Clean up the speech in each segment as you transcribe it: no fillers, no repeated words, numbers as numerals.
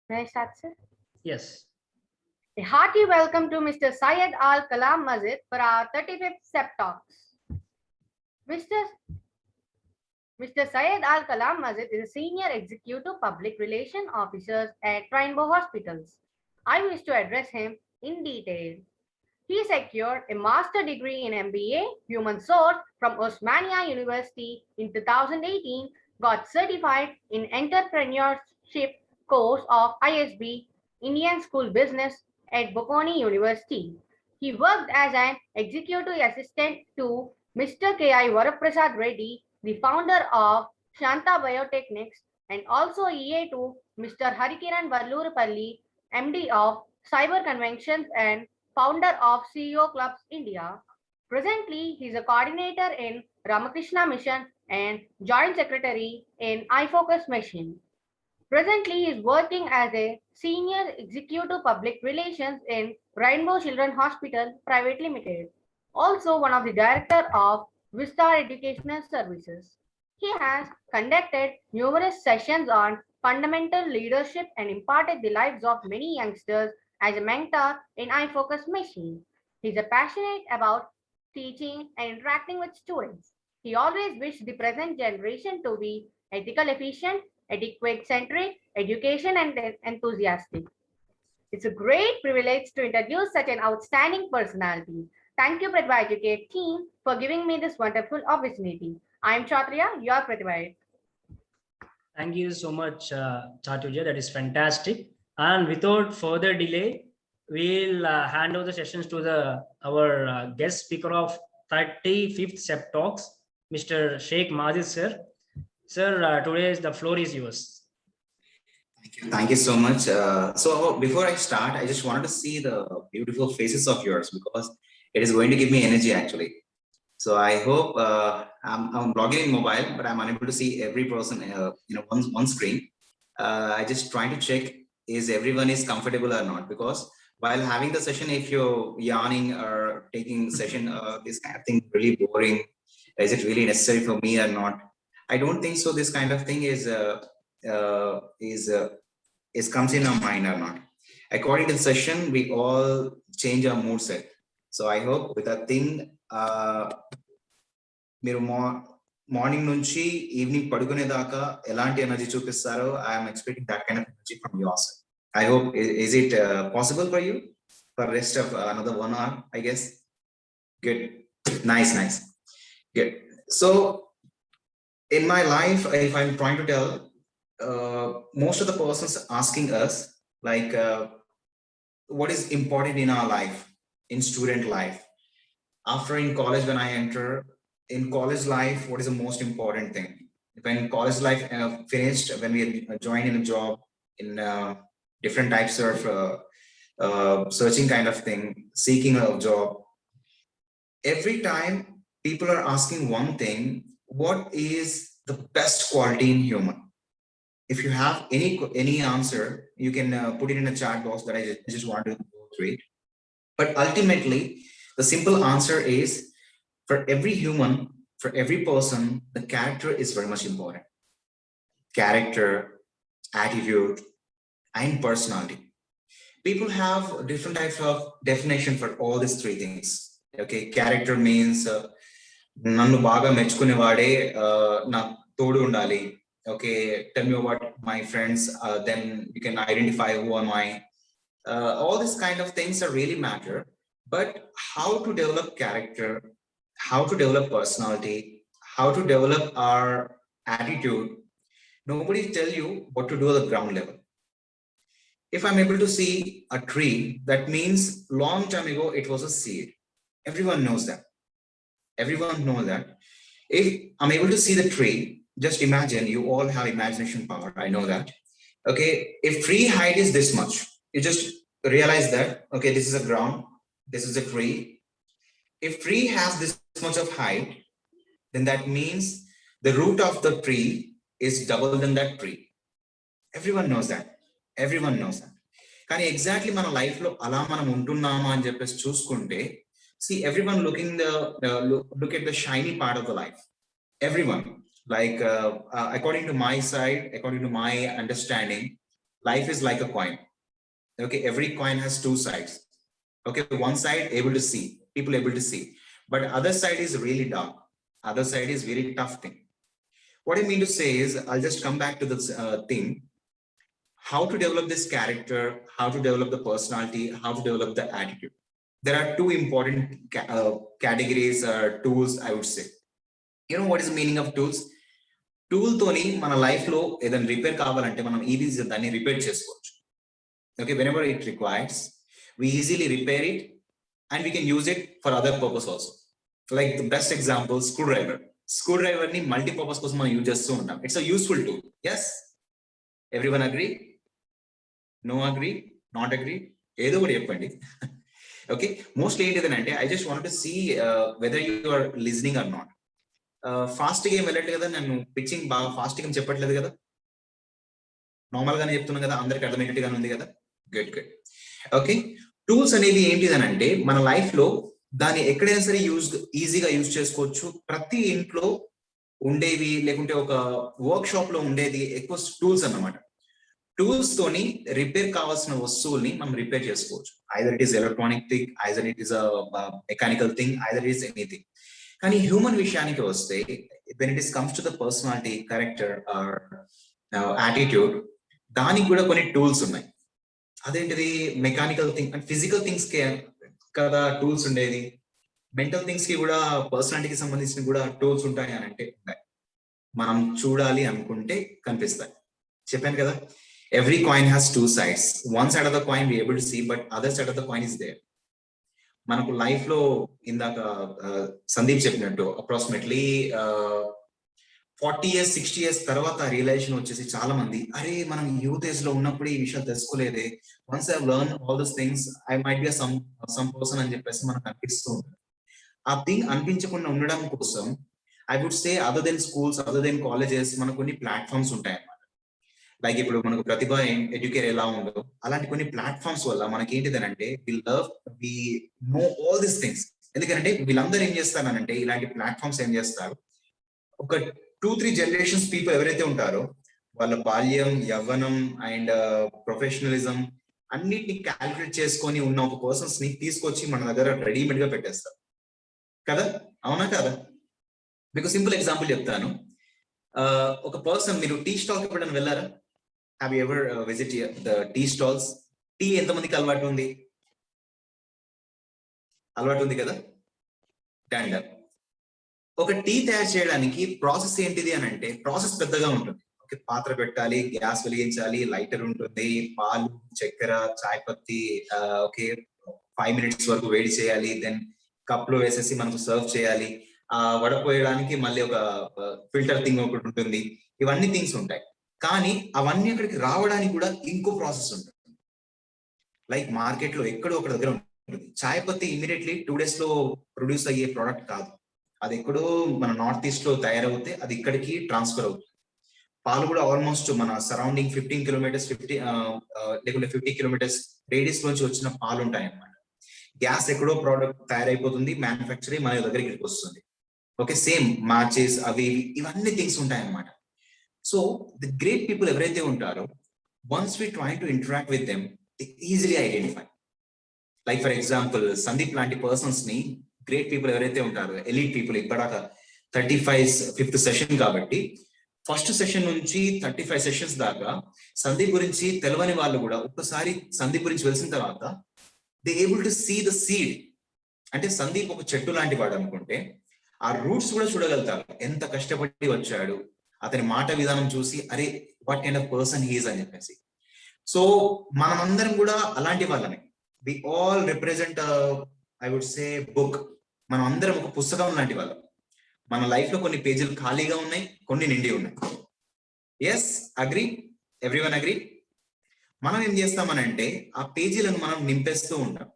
May I start, sir? Yes. A hearty welcome to Mr. Syed Al Kalam Masjid for our 35th SEP Talks. Mr. Syed Al Kalam Masjid is a senior executive public relation officer at Rainbow Hospitals. I wish to address him in detail. He secured a master degree in MBA Human Source from Osmania University in 2018, got certified in entrepreneurship course of ISB Indian School Business at Bocconi University. He worked as an executive assistant to Mr. K.I. Varaprasad Reddy, the founder of Shanta Biotechnics, and also EA to Mr. Harikiran Vallurupalli, MD of Cyber Conventions and founder of CEO Clubs India. Presently, he is a coordinator in Ramakrishna Mission and joint secretary in iFocus Mission. Presently, he is working as a senior executive public relations in Rainbow Children Hospital Private Limited. Also, one of the director of Vistar Educational Services. He has conducted numerous sessions on fundamental leadership and imparted the lives of many youngsters as a mentor in iFocus Mission. He is passionate about teaching and interacting with students. He always wished the present generation to be ethical, efficient, adequate, centric, education, and enthusiastic. It's a great privilege to introduce such an outstanding personality. Thank you, Pratibha Educate team, for giving me this wonderful opportunity. I'm Chatriya, your Pratibha. Thank you so much, Chatuja. That is fantastic. And without further delay, we'll hand over the sessions to our guest speaker of 35th SEP Talks, Mr. Sheikh Mazid, sir. Sir, today the floor is yours. Thank you so much. So before I start, I just wanted to see the beautiful faces of yours because it is going to give me energy actually. So I hope I'm logging in mobile, but I'm unable to see every person, one screen. I just trying to check is everyone is comfortable or not, because while having the session, if you're yawning or taking session, this kind of thing really boring. Is it really necessary for me or not? I don't think so. This kind of thing is comes in our mind or not. According to the session, we all change our mood set. So I hope with that thing, మీరు morning నుంచి evening పడుకునే దాకా ఎలాంటి energy చూపిస్తారో I'm expecting that kind of energy from your side. I hope is it possible for you for rest of another 1 hour, I guess. Good, nice. Good. So in my life, if I'm trying to tell, most of the persons asking us like what is important in our life, in student life. After in college, when I enter in college life, what is the most important thing? When college life finished, when we join in a job, in different types of searching kind of thing, seeking a job, every time people are asking one thing: what is the best quality in human? If you have any answer, you can put it in a chat box that I just want to go through it. But ultimately, the simple answer is, for every human, for every person, the character is very much important. Character, attitude, and personality. People have different types of definition for all these three things. Okay, character means nannu baga mechkunevade na todu undali. Okay, tell me about my friends, then you can identify who am I. All these kind of things are really matter. But how to develop character, how to develop personality, how to develop our attitude, nobody tell you what to do at the ground level. If I'm able to see a tree, that means long time ago it was a seed. Everyone knows that. Everyone knows that. If I'm able to see the tree, just imagine, you all have imagination power, I know that. Okay, if tree height is this much, you just realize that, okay, this is a ground, this is a tree. If tree has this much of height, then that means the root of the tree is double than that tree. Everyone knows that. Everyone knows that. Kani exactly mana life lo ala manam untunnama ani cheppesi chuskunte, see everyone look at the shiny part of the life. Everyone, like according to my side, according to my understanding, life is like a coin. Okay, every coin has two sides. Okay, one side able to see, people able to see, but other side is really dark. Other side is very tough thing. What I mean to say is, I'll just come back to this thing. How to develop this character, how to develop the personality, how to develop the attitude. There are two important categories or tools, I would say. You know what is the meaning of tools? Tool తోని మన life లో ఏదైనా repair కావాలంటే మనం easy దాన్ని repair చేసుకోవచ్చు. Okay, whenever it requires, we easily repair it and we can use it for other purpose also. Like the best example, screwdriver. Screwdriver ni multi-purpose కోసం మనం యూజ్ చేస్తూ ఉంటాం. It's a useful tool. Yes? Everyone agree? No agree? Not agree? ఏదో ఒకటి చెప్పండి. Okay, mostly ఏంటిదంటే I just wanted to see whether you are listening or not. Fast గా ఏం వెళ్ళట్లేదు కదా, నేను పిచ్చింగ్ బాగా ఫాస్ట్ గా చెప్పట్లేదు కదా, నార్మల్ గానే చెప్తున్నాను కదా, అందరికి అర్థమయ్యేట్టుగానే ఉంది కదా. Good good. ఓకే, టూల్స్ అనేవి ఏంటిదనంటే మన లైఫ్ లో దాన్ని ఎక్కడైనా సరే ఈజీగా యూజ్ చేసుకోవచ్చు. ప్రతి ఇంట్లో ఉండేవి, లేకుంటే ఒక వర్క్ షాప్ లో ఉండేది ఎక్కువ టూల్స్ అన్నమాట. టూల్స్ తోని రిపేర్ కావాల్సిన వస్తువుల్ని మనం రిపేర్ చేసుకోవచ్చు. Either it is electronic thing, either it is mechanical thing, either it is anything. కానీ హ్యూమన్ విషయానికి వస్తే, when it is comes to the personality, character or attitude, దానికి కూడా కొన్ని టూల్స్ ఉన్నాయి. అదేంటిది? Mechanical thing and physical things కి కదా టూల్స్ ఉండేది. మెంటల్ థింగ్స్ కి కూడా, పర్సనాలిటీకి సంబంధించిన కూడా టూల్స్ ఉంటాయి అని అంటే ఉంటాయి. మనం చూడాలి అనుకుంటే కనిపిస్తాయి. చెప్పాను కదా, every coin has two sides. One side of the coin we able to see, but other side of the coin is there. మనకు లైఫ్ లో ఇందాక సందీప్ చెప్పినట్టు అప్రాక్సిమేట్లీ 40 years 60 years తర్వాత రియలైజేషన్ వచ్చేసి చాలా మంది, అరే మనం యూత్ ఏజ్ లో ఉన్నప్పుడు ఈ విషయాలు తెలుసుకోలేదే, once I learn all this things I might be some person అని చెప్పేసి మనకు అనిపిస్తూ ఉంటుంది. ఆ థింగ్ అనిపించకుండా ఉండడం కోసం I would say, other than schools, other than colleges, మనకు కొన్ని ప్లాట్ఫామ్స్ ఉంటాయి అన్నమాట. లైక్ ఇప్పుడు మనకు ప్రతిభ ఎడ్యుకేర్ ఎలా ఉండదు, అలాంటి కొన్ని ప్లాట్ఫామ్స్ వల్ల మనకి ఏంటిదనంటే we know all these things. ఎందుకంటే వీళ్ళందరూ ఏం చేస్తారనంటే, ఇలాంటి ప్లాట్ఫామ్స్ ఏం చేస్తారు, ఒక 2-3 generations పీపుల్ ఎవరైతే ఉంటారో వాళ్ళ బాల్యం, యవ్వనం అండ్ ప్రొఫెషనలిజం అన్నిటిని క్యాలిక్యులేట్ చేసుకొని ఉన్న ఒక పర్సన్స్ ని తీసుకొచ్చి మన దగ్గర రెడీమేడ్ గా పెట్టేస్తారు కదా. అవునా కదా? మీకు సింపుల్ ఎగ్జాంపుల్ చెప్తాను. ఒక పర్సన్, మీరు టీ స్టాల్ కి ఎప్పుడైనా వెళ్ళారా? Have you ever visit the tea stalls? Tea ఎంతమందికి అలవాటు ఉంది? అలవాటు ఉంది కదా. డాండర్. ఒక టీ తయారు చేయడానికి ప్రాసెస్ ఏంటిది అని అంటే, ప్రాసెస్ పెద్దగా ఉంటుంది. ఓకే, పాత్ర పెట్టాలి, గ్యాస్ వెలిగించాలి, లైటర్ ఉంటుంది, పాలు, చక్కెర, చాయ్ పత్తి, ఓకే 5 minutes వరకు వేడి చేయాలి, దెన్ కప్ లో వేసేసి మనకు సర్వ్ చేయాలి. వడపోయడానికి మళ్ళీ ఒక ఫిల్టర్ థింగ్ ఒకటి ఉంటుంది. ఇవన్నీ థింగ్స్ ఉంటాయి. కానీ అవన్నీ అక్కడికి రావడానికి కూడా ఇంకో ప్రాసెస్ ఉంటుంది. లైక్ మార్కెట్ లో ఎక్కడో ఒక దగ్గర ఉంటుంది. చాయ్ పత్తి ఇమీడియట్లీ 2 days లో ప్రొడ్యూస్ అయ్యే ప్రోడక్ట్ కాదు. అది ఎక్కడో మన నార్త్ ఈస్ట్ లో తయారవుతే అది ఇక్కడికి ట్రాన్స్ఫర్ అవుతుంది. పాలు కూడా ఆల్మోస్ట్ మన సరౌండింగ్ 15 kilometers లేకుంటే 50 kilometers రేడియస్ నుంచి వచ్చిన పాలు ఉంటాయి అన్నమాట. గ్యాస్ ఎక్కడో ప్రోడక్ట్ తయారైపోతుంది, మ్యానుఫ్యాక్చరింగ్ మన దగ్గరికి వస్తుంది. ఓకే, సేమ్ మ్యాచెస్ అవి ఇవన్నీ థింగ్స్ ఉంటాయి అన్నమాట. సో ది గ్రేట్ పీపుల్ ఎవరైతే ఉంటారో, once we try to interact with them, they easily identify. Like for example Sandeep లాంటి పర్సన్స్ ని, గ్రేట్ పీపుల్ ఎవరైతే ఉంటారో, ఎలీట్ పీపుల్, ఇప్పటిదాకా 35th సెషన్ కాబట్టి, ఫస్ట్ సెషన్ నుంచి 35 sessions దాకా సందీప్ గురించి తెలియని వాళ్ళు కూడా ఒక్కసారి సందీప్ గురించి తెలిసిన తర్వాత they able to see the seed. అంటే సందీప్ ఒక చెట్టు లాంటి వాడు అనుకుంటే, ఆ రూట్స్ కూడా చూడగలుగుతారు. ఎంత కష్టపడి వచ్చాడు, అతని మాట విధానం చూసి, అరే what kind of person he is అని చెప్పేసి. సో మనమందరం కూడా అలాంటి వాళ్ళమే. We all represent I would say book. మనం అందరం ఒక పుస్తకం లాంటి వాళ్ళం. మన లైఫ్ లో కొన్ని పేజీలు ఖాళీగా ఉన్నాయి, కొన్ని నిండి ఉన్నాయి. Yes, agree? Everyone agree? మనం ఏం చేస్తామనంటే ఆ పేజీలను మనం నింపేస్తూ ఉంటాం.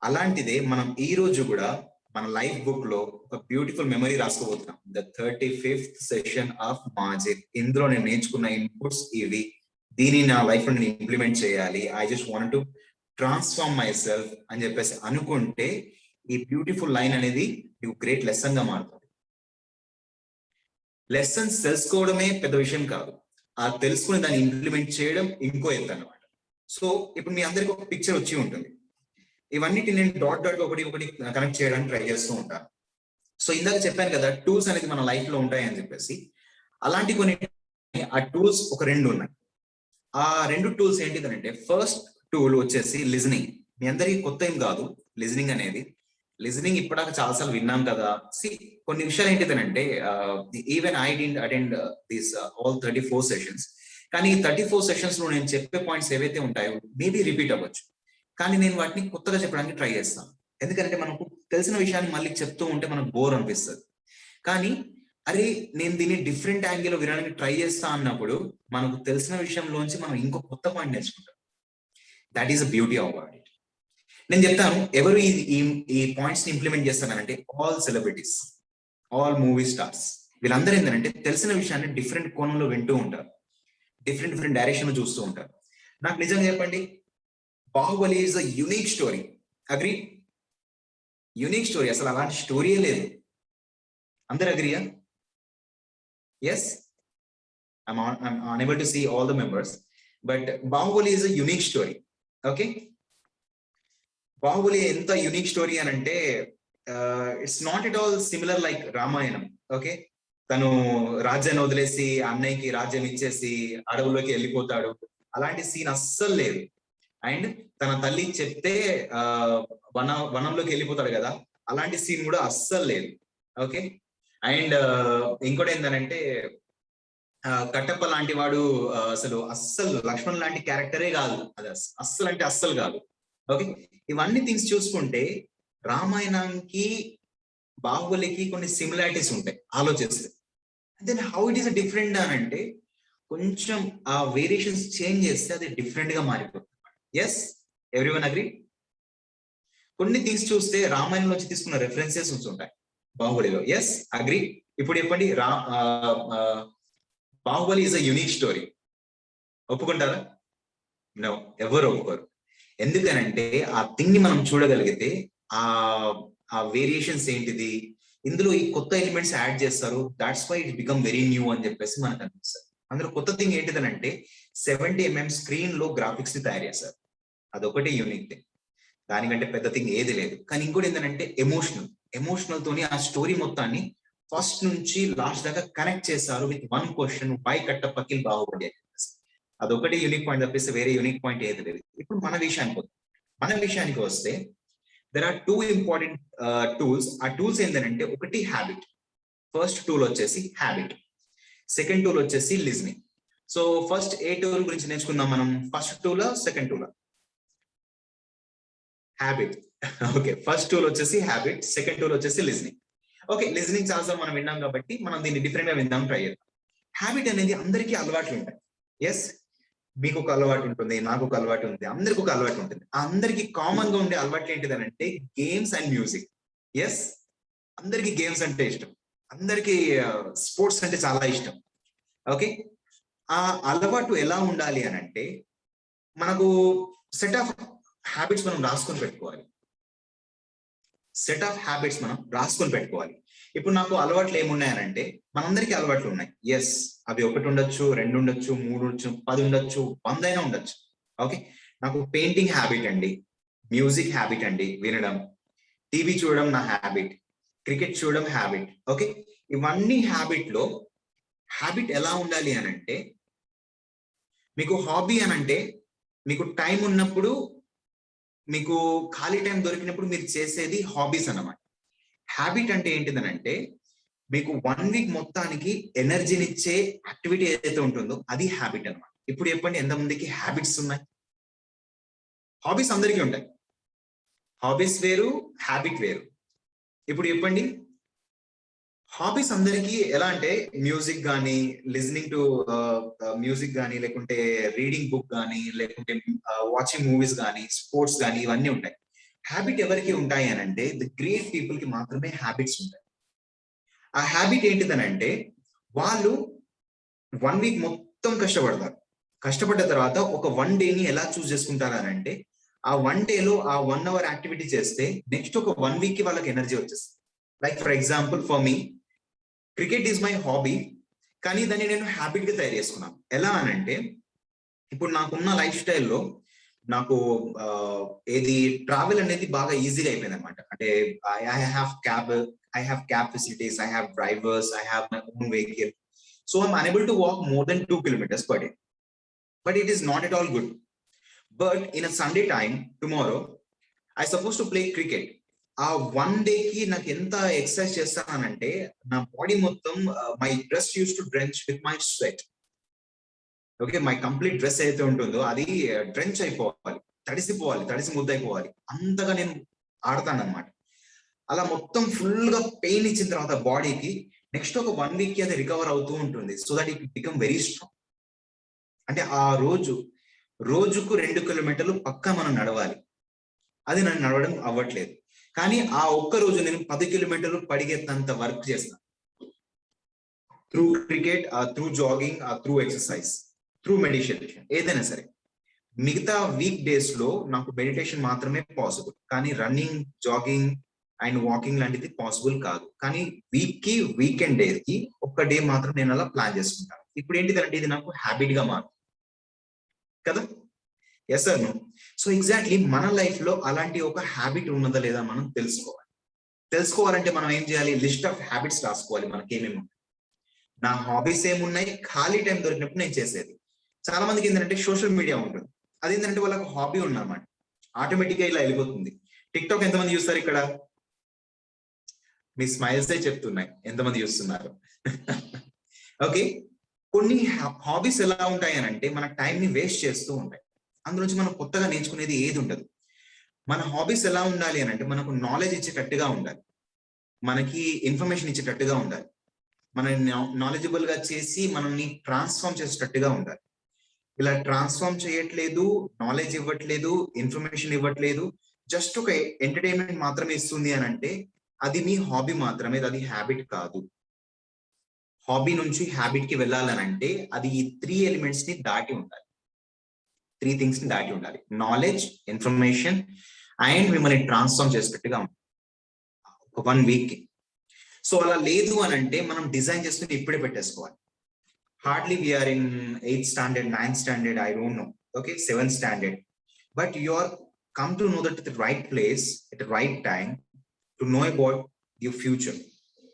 అలాంటిదే మనం ఈ రోజు కూడా మన లైఫ్ బుక్ లో ఒక బ్యూటిఫుల్ మెమరీ రాసుకోబోతున్నాం. The 35th session of magic. ఇందులో నేను నేర్చుకున్న ఇన్పుట్స్ ఇవి, దీన్ని నా లైఫ్ లో నేను ఇంప్లిమెంట్ చేయాలి, I just want to transform my self అని చెప్పేసి అనుకుంటే, ఈ బ్యూటిఫుల్ లైన్ అనేది నీకు గ్రేట్ లెసన్ గా మారుతుంది. లెసన్స్ తెలుసుకోవడమే పెద్ద విషయం కాదు, ఆ తెలుసుకుని దాన్ని ఇంప్లిమెంట్ చేయడం ఇంకో ఎత్తు అనమాట. సో ఇప్పుడు మీ అందరికి ఒక పిక్చర్ వచ్చి ఉంటుంది. ఇవన్నిటి నేను డాట్ డాట్ ఒకటి ఒకటి కనెక్ట్ చేయడానికి ట్రై చేస్తూ ఉంటాను. సో ఇందాక చెప్పాను కదా, టూల్స్ అనేది మన లైఫ్ లో ఉంటాయి అని చెప్పేసి. అలాంటి కొన్ని ఆ టూల్స్ ఒక 2 ఉన్నాయి. ఆ 2 టూల్స్ ఏంటిదంటే, ఫస్ట్ టూల్ వచ్చేసి లిజనింగ్. మీ అందరికీ కొత్త ఏం కాదు లిజనింగ్ అనేది. లిజనింగ్ ఇప్పటిదాకా చాలాసార్లు విన్నాం కదా. కొన్ని విషయాలు ఏంటిదనంటే, even I didn't attend this all 34 sessions. కానీ ఈ 34 సెషన్స్ లో నేను చెప్పే పాయింట్స్ ఏవైతే ఉంటాయో మేబీ రిపీట్ అవ్వచ్చు, కానీ నేను వాటిని కొత్తగా చెప్పడానికి ట్రై చేస్తాను. ఎందుకంటే మనకు తెలిసిన విషయాన్ని మళ్ళీ చెప్తూ ఉంటే మనకు బోర్ అనిపిస్తుంది. కానీ అరే నేను దీన్ని డిఫరెంట్ యాంగిల్ లో వినడానికి ట్రై చేస్తా అన్నప్పుడు మనకు తెలిసిన విషయంలోంచి మనం ఇంకో కొత్త పాయింట్ నేర్చుకుంటాం. That is the beauty of it. నేను చెప్తాను, ఎవరు ఈ పాయింట్స్ ని ఇంప్లిమెంట్ చేస్తానంటే all celebrities, all movie stars. వీళ్ళందరూ ఏంటంటే తెలిసిన విషయాన్ని డిఫరెంట్ కోణంలో వింటూ ఉంటారు, డిఫరెంట్ డైరెక్షన్ లో చూస్తూ ఉంటారు. నాకు నిజంగా చెప్పండి, Baahubali is a unique story. Agree? Unique story, అసలు అలాంటి స్టోరీయే లేదు. అందరు అగ్రీయా? Yes, I'm unable to see all the members, but Bahubali is a unique story. Okay, Bahubali enta unique story అని అంటే it's not at all similar like Ramayanam. Okay, తను రాజ్యాన్ని వదిలేసి అన్నయ్యకి రాజ్యం ఇచ్చేసి అడవులోకి వెళ్ళిపోతాడు, అలాంటి సీన్ అస్సలు లేదు. అండ్ తన తల్లి చెప్తే వనంలోకి వెళ్ళిపోతాడు కదా, అలాంటి సీన్ కూడా అస్సలు లేదు. ఓకే, అండ్ ఇంకోటి ఏంటంటే కట్టప్ప లాంటి వాడు అస్సలు లక్ష్మణ్ లాంటి క్యారెక్టరే కాదు, అది అస్సలు అంటే అస్సలు కాదు. ఓకే, ఇవన్నీ థింగ్స్ చూసుకుంటే రామాయణానికి బాహుబలికి కొన్ని సిమిలారిటీస్ ఉంటాయి ఆలోచిస్తే. Then how it is different అని అంటే కొంచెం ఆ వేరియేషన్స్ చేంజ్ చేస్తే అది డిఫరెంట్ గా మారిపోతుంది. Yes, everyone agree? కొన్ని థింగ్స్ చూస్తే రామాయణం నుంచి తీసుకున్న రెఫరెన్సెస్ ఉంటాయి బాహుబలిలో. Yes, agree? ఇప్పుడు చెప్పండి, Baahubali is a unique story. ఒప్పుకుంటారా? నో, ఎవరు ఒప్పుకోరు. ఎందుకనంటే ఆ థింగ్ ని మనం చూడగలిగితే ఆ వేరియేషన్స్ ఏంటిది, ఇందులో ఈ కొత్త ఎలిమెంట్స్ యాడ్ చేస్తారు, that's why it become very new అని చెప్పేసి మనకు అనిపిస్తుంది. అందులో కొత్త థింగ్ ఏంటిదనంటే 70mm స్క్రీన్ లో గ్రాఫిక్స్ ని తయారు చేస్తారు. అదొకటి యూనిక్ థింగ్, దానికంటే పెద్ద థింగ్ ఏది లేదు. కానీ ఇంకోటి ఏంటంటే ఎమోషనల్ తోని ఆ స్టోరీ మొత్తాన్ని ఫస్ట్ నుంచి లాస్ట్ దాకా కనెక్ట్ చేస్తారు with one question, why Kattappa kill Baahubali అని చెప్పేసి. అదొకటి యూనిక్ పాయింట్ తప్పిస్తే వేరే యూనిక్ పాయింట్ ఏది లేదు. ఇప్పుడు మన విషయానికి వస్తే దెర్ ఆర్ 2 ఇంపార్టెంట్ టూల్స్. ఆ టూల్స్ ఏంటంటే, ఒకటి హ్యాబిట్. ఫస్ట్ టూల్ వచ్చేసి హ్యాబిట్, సెకండ్ టూల్ వచ్చేసి లిజనింగ్. సో ఫస్ట్ ఏ టూల్ గురించి నేర్చుకుందాం మనం? ఫస్ట్ టూలా సెకండ్ టూలా? హ్యాబిట్. ఓకే, ఫస్ట్ టూల్ వచ్చేసి హ్యాబిట్, సెకండ్ టూల్ వచ్చేసి లిజనింగ్. ఓకే, లిజనింగ్ చాలాసార్లు మనం విన్నాం కాబట్టి మనం దీన్ని డిఫరెంట్ గా విందాం, ట్రై చేద్దాం. హ్యాబిట్ అనేది అందరికీ అలవాట్లు ఉంటాయి. ఎస్, మీకు ఒక అలవాటు ఉంటుంది, నాకు ఒక అలవాటు ఉంది, అందరికి ఒక అలవాటు ఉంటుంది. అందరికి కామన్ గా ఉండే అలవాట్లు ఏంటిదనంటే గేమ్స్ అండ్ మ్యూజిక్. ఎస్, అందరికి గేమ్స్ అంటే ఇష్టం, అందరికి స్పోర్ట్స్ అంటే చాలా ఇష్టం. ఓకే, ఆ అలవాటు ఎలా ఉండాలి అని అంటే మనకు సెట్ ఆఫ్ హ్యాబిట్స్ మనం రాసుకొని పెట్టుకోవాలి. ఇప్పుడు నాకు అలవాట్లు ఏమున్నాయనంటే, మనందరికీ అలవాట్లు ఉన్నాయి. ఎస్, అవి 1 ఉండొచ్చు, 2 ఉండొచ్చు, 3 ఉండొచ్చు, 10 ఉండొచ్చు, 100 అయినా ఉండొచ్చు. ఓకే, నాకు పెయింటింగ్ హ్యాబిట్ అండి, మ్యూజిక్ హ్యాబిట్ అండి వినడం, టీవీ చూడడం నా హ్యాబిట్, క్రికెట్ చూడడం హ్యాబిట్. ఓకే, ఇవన్నీ హ్యాబిట్ ఎలా ఉండాలి అని అంటే, మీకు హాబీ అని అంటే మీకు టైం ఉన్నప్పుడు, మీకు ఖాళీ టైం దొరికినప్పుడు మీరు చేసేది హాబీస్ అన్నమాట. హ్యాబిట్ అంటే ఏంటిదనంటే మీకు 1 వీక్ మొత్తానికి ఎనర్జీనిచ్చే యాక్టివిటీ ఏదైతే ఉంటుందో అది హ్యాబిట్ అన్నమాట. ఇప్పుడు చెప్పండి, ఎంతమందికి హ్యాబిట్స్ ఉన్నాయి? హాబీస్ అందరికీ ఉంటాయి, హాబీస్ వేరు, హ్యాబిట్ వేరు. ఇప్పుడు చెప్పండి, హాబీస్ అందరికీ ఎలా అంటే మ్యూజిక్ కానీ, లిజనింగ్ టు మ్యూజిక్ కానీ, లేకుంటే రీడింగ్ బుక్ కానీ, లేకుంటే వాచింగ్ మూవీస్ కానీ, స్పోర్ట్స్ కానీ, ఇవన్నీ ఉంటాయి. హ్యాబిట్ ఎవరికి ఉంటాయి అని అంటే ది గ్రేట్ పీపుల్ కి మాత్రమే హ్యాబిట్స్ ఉంటాయి. ఆ హ్యాబిట్ ఏంటిదనంటే వాళ్ళు 1 వీక్ మొత్తం కష్టపడతారు. కష్టపడ్డ తర్వాత ఒక 1 డేని ఎలా చూస్ చేసుకుంటారు అని అంటే, ఆ 1 డేలో ఆ 1 అవర్ యాక్టివిటీ చేస్తే నెక్స్ట్ ఒక 1 వీక్ కి వాళ్ళకి ఎనర్జీ వచ్చేస్తుంది. Like for example for me, cricket is my hobby. కానీ దాన్ని నేను హ్యాబిట్ గా తయారు చేసుకున్నాను. ఎలా అనంటే ఇప్పుడు నాకున్న లైఫ్ స్టైల్లో నాకు ఏది ట్రావెల్ అనేది బాగా ఈజీగా అయిపోయింది అనమాట. అంటే I have cab facilities, I have drivers, I have my own vehicle. So I'm unable to walk more than 2 kilometers per day. But it is not at all good. But in a Sunday time, tomorrow, I supposed to play cricket. ఆ 1 day కి నాకు ఎంత exercise చేస్తానంటే నా body మొత్తం my dress use to drench with my sweat. Okay, my complete dress అయితే ఉంటుందో అది డ్రెంచ్ అయిపోవాలి, తడిసి ముద్దయిపోవాలి, అంతగా నేను ఆడతాను అనమాట. అలా మొత్తం ఫుల్ గా పెయిన్ ఇచ్చిన తర్వాత బాడీకి నెక్స్ట్ ఒక 1 week కి అది రికవర్ అవుతూ ఉంటుంది. So that it become very strong. అంటే ఆ రోజుకు 2 kilometers పక్కా మనం నడవాలి. అది నన్ను నడవడం అవ్వట్లేదు. కానీ ఆ ఒక్క రోజు నేను 10 kilometers పరిగెత్తంత వర్క్ చేస్తాను. Through cricket, through jogging, through exercise, through meditation, ఏదైనా సరే. మిగతా వీక్ డేస్ లో నాకు మెడిటేషన్ మాత్రమే పాసిబుల్, కానీ రన్నింగ్, జాగింగ్ అండ్ వాకింగ్ లాంటిది పాసిబుల్ కాదు. కానీ వీకెండ్ డే కి ఒక్క డే మాత్రం నేను అలా ప్లాన్ చేసుకుంటాను. ఇప్పుడు ఏంటిదంటే ఇది నాకు హ్యాబిట్ గా మారు కదా. Yes sir no. So exactly మన లైఫ్ లో అలాంటి ఒక హ్యాబిట్ ఉన్నదా లేదా మనం తెలుసుకోవాలంటే మనం ఏం చేయాలి? లిస్ట్ ఆఫ్ హ్యాబిట్స్ రాసుకోవాలి. మనకేమేమి ఉన్నాయి, నా హాబీస్ ఏమున్నాయి, ఖాళీ టైం దొరికినప్పుడు నేను చేసేది. చాలా మందికి ఏంటంటే సోషల్ మీడియా ఉంటుంది, అదేంటంటే వాళ్ళకి హాబీ ఉన్నమాట, ఆటోమేటిక్ గా ఇలా వెళ్ళిపోతుంది. టిక్ టాక్ ఎంతమంది చూస్తారు ఇక్కడ? మీ స్మైల్సే చెప్తున్నాయి ఎంతమంది చూస్తున్నారు. ఓకే, కొన్ని హాబీస్ ఎలా ఉంటాయి అని అంటే మన టైం ని వేస్ట్ చేస్తూ ఉంటాయి. అందులోంచి మనం కొత్తగా నేర్చుకునేది ఏది ఉండదు. మన హాబీస్ ఎలా ఉండాలి అని అంటే మనకు నాలెడ్జ్ ఇచ్చేటట్టుగా ఉండాలి, మనకి ఇన్ఫర్మేషన్ ఇచ్చేటట్టుగా ఉండాలి, మనల్ని నాలెడ్జబుల్ గా చేసి మనల్ని ట్రాన్స్ఫార్మ్ చేసేటట్టుగా ఉండాలి. ఇలా ట్రాన్స్ఫార్మ్ చేయట్లేదు, నాలెడ్జ్ ఇవ్వట్లేదు, ఇన్ఫర్మేషన్ ఇవ్వట్లేదు, జస్ట్ ఒక ఎంటర్టైన్మెంట్ మాత్రమే ఇస్తుంది అని అంటే అది మీ హాబీ మాత్రమే, అది హ్యాబిట్ కాదు. హాబీ నుంచి హ్యాబిట్ కి వెళ్ళాలని అంటే అది ఈ 3 elements ని దాటి ఉండాలి, 3 things ని దాటి ఉండాలి. నాలెడ్జ్, ఇన్ఫర్మేషన్ అండ్ మిమ్మల్ని ట్రాన్స్ఫార్మ్ చేసేటట్టుగా ఉంటుంది ఒక 1 week కి. సో అలా లేదు అని అంటే మనం డిజైన్ చేసుకుని ఇప్పుడే పెట్టేసుకోవాలి. Hardly we are in 8th standard, 9th standard, I don't know, okay, 7th standard, but you are come to know that at the right place at the right time to know about your future.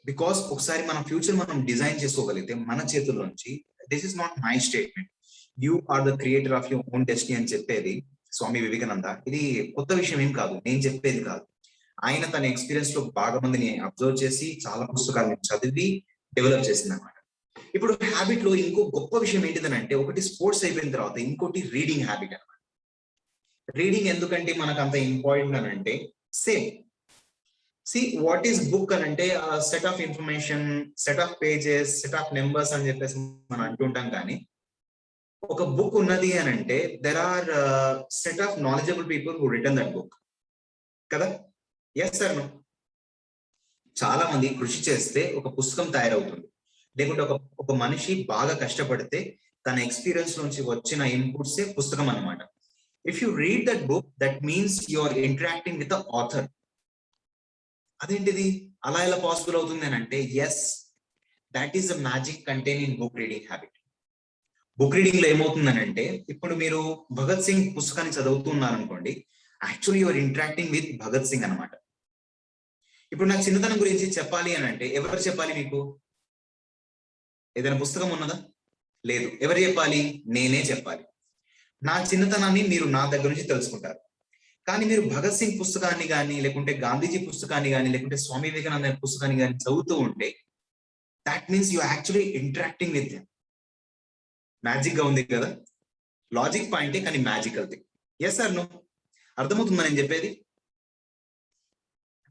Because ఒకసారి మన future మనం design చేసుకోగలిగితే మన చేతుల్లోంచి, this is not my statement, you are the creator of your own destiny అని చెప్పేది స్వామి వివేకానంద. ఇది కొత్త విషయం ఏం కాదు, నేను చెప్పేది కాదు. ఆయన తన ఎక్స్పీరియన్స్ లో బాగా మందిని అబ్జర్వ్ చేసి చాలా పుస్తకాలను చదివి డెవలప్ చేసింది అనమాట. ఇప్పుడు హ్యాబిట్ లో ఇంకో గొప్ప విషయం ఏంటిదని అంటే, ఒకటి స్పోర్ట్స్ అయిపోయిన తర్వాత ఇంకోటి రీడింగ్ హ్యాబిట్ అనమాట. రీడింగ్ ఎందుకంటే మనకు అంత ఇంపార్టెంట్ అని అంటే, సేమ్ వాట్ ఈస్ బుక్ అని అంటే set of information, set of pages, set of numbers అని చెప్పేసి మనం అంటుంటాం. కానీ ఒక బుక్ ఉన్నది అని అంటే there are set of knowledgeable people who written that book కదా. Yes sir no. చాలా మంది కృషి చేస్తే ఒక పుస్తకం తయారవుతుంది, లేకుంటే ఒక మనిషి బాగా కష్టపడితే తన ఎక్స్పీరియన్స్ నుంచి వచ్చిన ఇన్పుట్సే పుస్తకం అన్నమాట. If you read that book, that means you are interacting with the author. అదేంటిది అలా ఎలా పాసిబుల్ అవుతుంది అని అంటే, yes, that is the magic contain in book reading habit. Book reading లో ఏమవుతుందని అంటే, ఇప్పుడు మీరు భగత్ సింగ్ పుస్తకాన్ని చదువుతున్నారు అనుకోండి, actually your interacting with Bhagat Singh అనమాట. ఇప్పుడు నాకు చిన్నతనం గురించి చెప్పాలి అని అంటే ఎవరు చెప్పాలి మీకు? ఏదైనా పుస్తకం ఉన్నదా? లేదు. ఎవరు చెప్పాలి? నేనే చెప్పాలి. నా చిన్నతనాన్ని మీరు నా దగ్గర నుంచి తెలుసుకుంటారు. కానీ మీరు భగత్ సింగ్ పుస్తకాన్ని కానీ, లేకుంటే గాంధీజీ పుస్తకాన్ని కానీ, లేకుంటే స్వామి వివేకానంద పుస్తకాన్ని కానీ చదువుతూ ఉంటే, that means you actually interacting with them. Magic గా ఉంది కదా, లాజిక్ పాయింటే కానీ magical thing. Yes sir no. అర్థమవుతుందా నేను చెప్పేది?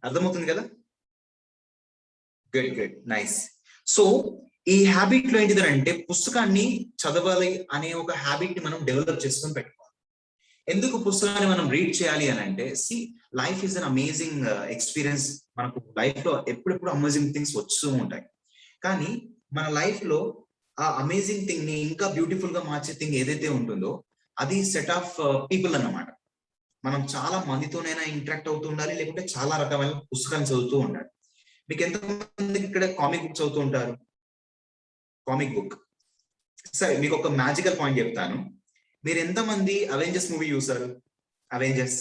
అర్థమవుతుంది కదా? Good, nice. సో ఈ హ్యాబిట్ లో ఏంటిదని అంటే, పుస్తకాన్ని చదవాలి అనే ఒక హ్యాబిట్ ని మనం డెవలప్ చేసుకొని పెట్టుకోవాలి. ఎందుకు పుస్తకాన్ని మనం రీడ్ చేయాలి అని అంటే, life is an amazing experience. మనకు లైఫ్ లో ఎప్పుడెప్పుడు అమేజింగ్ థింగ్స్ వస్తూ ఉంటాయి. కానీ మన లైఫ్ లో ఆ అమేజింగ్ థింగ్ ని ఇంకా బ్యూటిఫుల్ గా మార్చే థింగ్ ఏదైతే ఉంటుందో అది సెట్ ఆఫ్ పీపుల్ అన్నమాట. మనం చాలా మందితోనైనా ఇంటరాక్ట్ అవుతూ ఉండాలి, లేకుంటే చాలా రకమైన పుస్తకాలు చదువుతూ ఉండాలి. మీకు ఎంతమందికి ఇక్కడ కామిక్ బుక్స్ చదువుతూ ఉంటారు? Comic book. సరే మీకు ఒక మ్యాజికల్ పాయింట్ చెప్తాను. మీరు ఎంతమంది అవెంజర్స్ మూవీ చూసారు? అవెంజర్స్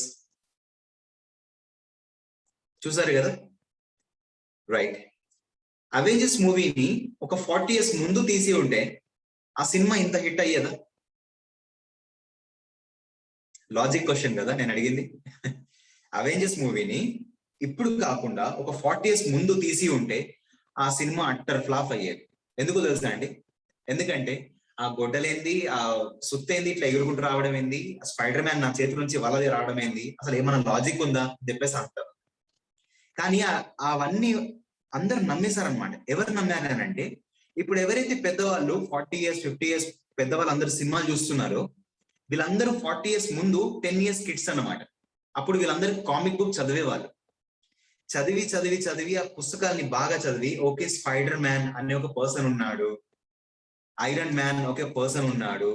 చూసారు కదా, రైట్. అవెంజర్స్ మూవీని ఒక 40 years ముందు తీసి ఉంటే ఆ సినిమా ఇంత హిట్ అయ్యేదా? లాజిక్ క్వశ్చన్ కదా నేను అడిగింది. అవెంజర్స్ మూవీని ఇప్పుడు కాకుండా ఒక 40 years ముందు తీసి ఉంటే ఆ సినిమా అట్టర్ ఫ్లాప్ అయ్యేది. ఎందుకు తెలుసా అండి? ఎందుకంటే ఆ గొడ్డలేంది, ఆ సుత్తేంది, ఇట్లా ఎగురుకుంటూ రావడం ఏంది, స్పైడర్ మ్యాన్ నా చేతి నుంచి వలది రావడం ఏంది, అసలు ఏమైనా లాజిక్ ఉందా అని చెప్పేసి అంటారు. కానీ అవన్నీ అందరూ నమ్మేశారనమాట. ఎవరు నమ్మారనంటే ఇప్పుడు ఎవరైతే పెద్దవాళ్ళు 40 years 50 years పెద్దవాళ్ళు అందరూ సినిమాలు చూస్తున్నారో వీళ్ళందరూ 40 years ముందు 10 years కిడ్స్ అన్నమాట. అప్పుడు వీళ్ళందరూ కామిక్ బుక్ చదివేవాళ్ళు. చదివి చదివి చదివి ఆ పుస్తకాల్ని బాగా చదివి, ఓకే స్పైడర్ మ్యాన్ అనే ఒక పర్సన్ ఉన్నాడు, ఐరన్ మ్యాన్ ఒక పర్సన్ ఉన్నాడు,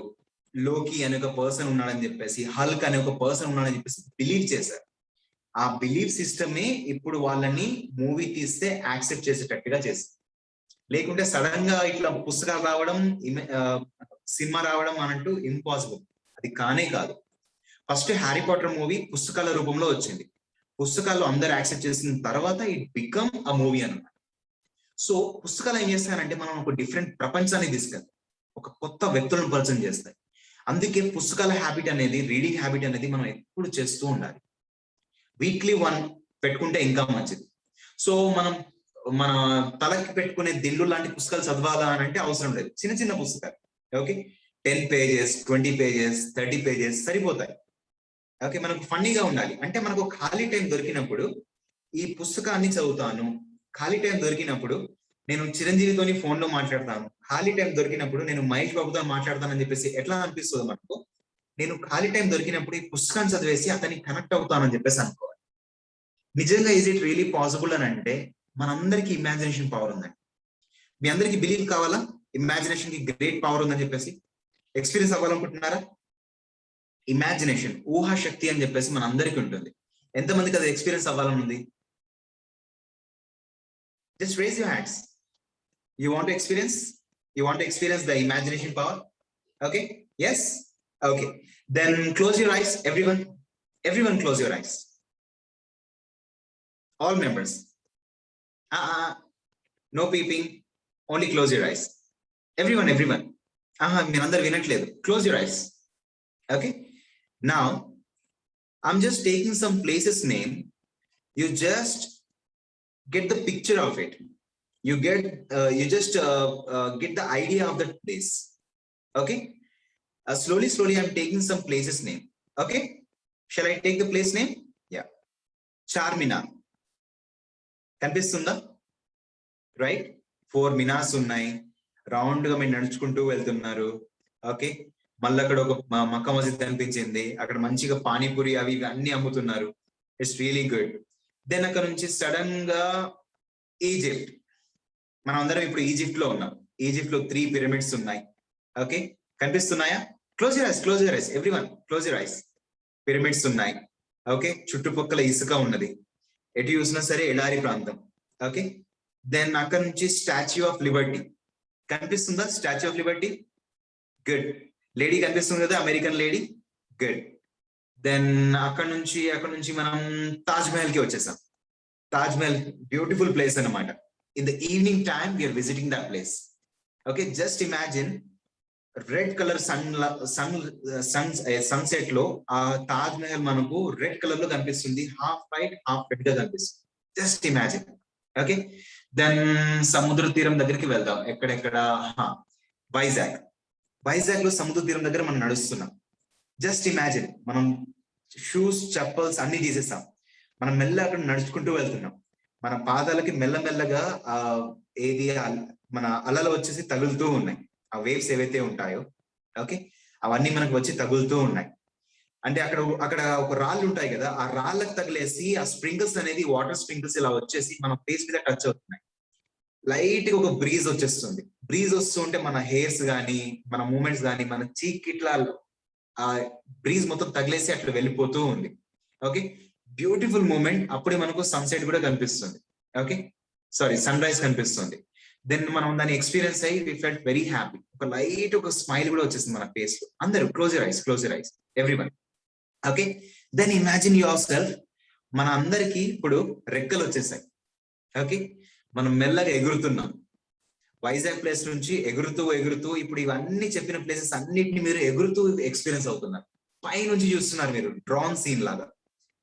లోకి అనే ఒక పర్సన్ ఉన్నాడని చెప్పేసి, హల్క్ అనే ఒక పర్సన్ ఉన్నాడని చెప్పేసి బిలీవ్ చేశారు. ఆ బిలీఫ్ సిస్టమే ఇప్పుడు వాళ్ళని మూవీ తీస్తే యాక్సెప్ట్ చేసేటట్టుగా చేస్తుంది. లేకుంటే సడన్ గా ఇట్లా పుస్తకాలు రావడం, సినిమా రావడం అనంటూ ఇంపాసిబుల్. అది కానే కాదు. ఫస్ట్ హ్యారీ పాటర్ మూవీ పుస్తకాల రూపంలో వచ్చింది. పుస్తకాలు అందరు యాక్సెప్ట్ చేసిన తర్వాత ఇట్ బికమ్ అ మూవీ అన్నమాట. సో పుస్తకాలు ఏం చేస్తాయంటే మనం ఒక డిఫరెంట్ ప్రపంచాన్ని తీసుకెళ్తాయి, ఒక కొత్త వ్యక్తులను పరిచయం చేస్తాయి. అందుకే పుస్తకాల హ్యాబిట్ అనేది, రీడింగ్ హ్యాబిట్ అనేది మనం ఎప్పుడు చేస్తూ ఉండాలి. వీక్లీ 1 పెట్టుకుంటే ఇంకా మంచిది. సో మనం మన తలకి పెట్టుకునే దిల్లు లాంటి పుస్తకాలు చదవాలా అని అంటే అవసరం లేదు. చిన్న చిన్న పుస్తకాలు, ఓకే 10 pages 20 pages 30 pages సరిపోతాయి. ఓకే మనకు ఫన్నీగా ఉండాలి. అంటే మనకు ఖాళీ టైం దొరికినప్పుడు ఈ పుస్తకాన్ని చదువుతాను, ఖాళీ టైం దొరికినప్పుడు నేను చిరంజీవితోని ఫోన్ లో మాట్లాడతాను, ఖాళీ టైం దొరికినప్పుడు నేను మహేష్ బాబుతో మాట్లాడతానని చెప్పేసి ఎట్లా అనిపిస్తుంది మనకు? నేను ఖాళీ టైం దొరికినప్పుడు ఈ పుస్తకాన్ని చదివేసి అతనికి కనెక్ట్ అవుతానని చెప్పేసి అనుకోవాలి. నిజంగా ఈజ్ ఇట్ రియలీ పాసిబుల్ అని అంటే మనందరికీ ఇమాజినేషన్ పవర్ ఉందండి. మీ అందరికీ బిలీవ్ కావాలా ఇమాజినేషన్ కి గ్రేట్ పవర్ ఉందని చెప్పేసి? ఎక్స్పీరియన్స్ అవ్వాలనుకుంటున్నారా? ఇమాజినేషన్, ఊహా శక్తి అని చెప్పేసి మన అందరికీ ఉంటుంది. ఎంతమందికి అది ఎక్స్పీరియన్స్ అవ్వాలని ఉంది? Just raise your hands. You want to experience? You want to experience the imagination power? Okay, yes, okay, then close your eyes. everyone close your eyes. All members. No peeping, only close your eyes. Everyone. Minandar vinatledu. Close your eyes. Okay. Now, I'm just taking some places name. You just get the picture of it. You just get the idea of that place. Okay. Slowly, I'm taking some places name. Okay. Shall I take the place name? Yeah. Charminar. కనిపిస్తుందా? Right, 4 minars ఉన్నాయి. Round గా మీరు నడుచుకుంటూ వెళ్తున్నారు. Okay, మళ్ళీ అక్కడ ఒక మక్కా మసీద్ కనిపించింది. అక్కడ మంచిగా పానీపూరి అవి అన్ని అమ్ముతున్నారు. It's really good. దెన్ అక్కడ నుంచి సడన్ గా ఈజిప్ట్. మనం అందరం ఇప్పుడు ఈజిప్ట్ లో ఉన్నాం. ఈజిప్ట్ లో 3 పిరమిడ్స్ ఉన్నాయి. ఓకే, కనిపిస్తున్నాయా? Close your eyes. Everyone close your eyes. Pyramids ఉన్నాయి. ఓకే, చుట్టుపక్కల ఇసుక ఉన్నది. ఎటు చూసినా సరే ఎడారి ప్రాంతం. ఓకే, దెన్ అక్కడ నుంచి స్టాచ్యూ ఆఫ్ లిబర్టీ కనిపిస్తుందా? Statue of Liberty, good. Lady కనిపిస్తుంది కదా, అమెరికన్ లేడీ, గుడ్. దెన్ అక్కడ నుంచి మనం తాజ్ మహల్ కి వచ్చేసాం. తాజ్ మహల్ బ్యూటిఫుల్ ప్లేస్ అన్నమాట. In the evening time we are visiting that place. Okay, just imagine red colour sunset లో ఆ తాజ్ మహల్ మనకు రెడ్ కలర్ లో కనిపిస్తుంది. హాఫ్ వైట్ హాఫ్ రెడ్ గా కనిపిస్తుంది. Just imagine. ఓకే, దెన్ సముద్ర తీరం దగ్గరికి వెళ్దాం. ఎక్కడెక్కడ? వైజాగ్ లో సముద్ర తీరం దగ్గర మనం నడుస్తున్నాం. జస్ట్ ఇమాజిన్, మనం షూస్ చెప్పల్స్ అన్ని తీసేస్తాం. మనం మెల్ల అక్కడ నడుచుకుంటూ వెళ్తున్నాం. మన పాదాలకి మెల్లమెల్లగా మన అలలు వచ్చేసి తగులుతూ ఉన్నాయి. ఆ వేవ్స్ ఏవైతే ఉంటాయో, ఓకే, అవన్నీ మనకు వచ్చి తగులుతూ ఉన్నాయి. అంటే అక్కడ ఒక రాళ్ళు ఉంటాయి కదా, ఆ రాళ్ళకు తగిలేసి ఆ స్ప్రింకిల్స్ అనేది, వాటర్ స్ప్రింకిల్స్ ఇలా వచ్చేసి మన ఫేస్ మీద టచ్ అవుతున్నాయి. లైట్ గా ఒక బ్రీజ్ వచ్చేస్తుంది. బ్రీజ్ వస్తుంటే మన హెయిర్స్ కానీ, మన మూమెంట్స్ కానీ, మన చీక్ ఇట్లా ఆ బ్రీజ్ మొత్తం తగిలేసి అట్లా వెళ్ళిపోతూ ఉంది. Okay, beautiful moment. అప్పుడే మనకు సన్సెట్ కూడా కనిపిస్తుంది. ఓకే, సారీ, సన్ రైజ్ కనిపిస్తుంది. దెన్ మనం దాన్ని ఎక్స్పీరియన్స్ అయ్యి వి ఫెల్ట్ వెరీ హ్యాపీ. ఒక లైట్ ఒక స్మైల్ కూడా వచ్చేసింది మన ఫేస్ లో. అందరూ close your eyes everyone. Okay, then imagine yourself, మన అందరికి ఇప్పుడు రెక్కలు వచ్చేసాయి. ఓకే, మనం మెల్లగా ఎగురుతున్నాం. వైజాగ్ ప్లేస్ నుంచి ఎగురుతూ ఇప్పుడు ఇవన్నీ చెప్పిన ప్లేసెస్ అన్నిటిని మీరు ఎగురుతూ ఎక్స్పీరియన్స్ అవుతున్నారు. పై నుంచి చూస్తున్నారు మీరు, డ్రోన్ సీన్ లాగా.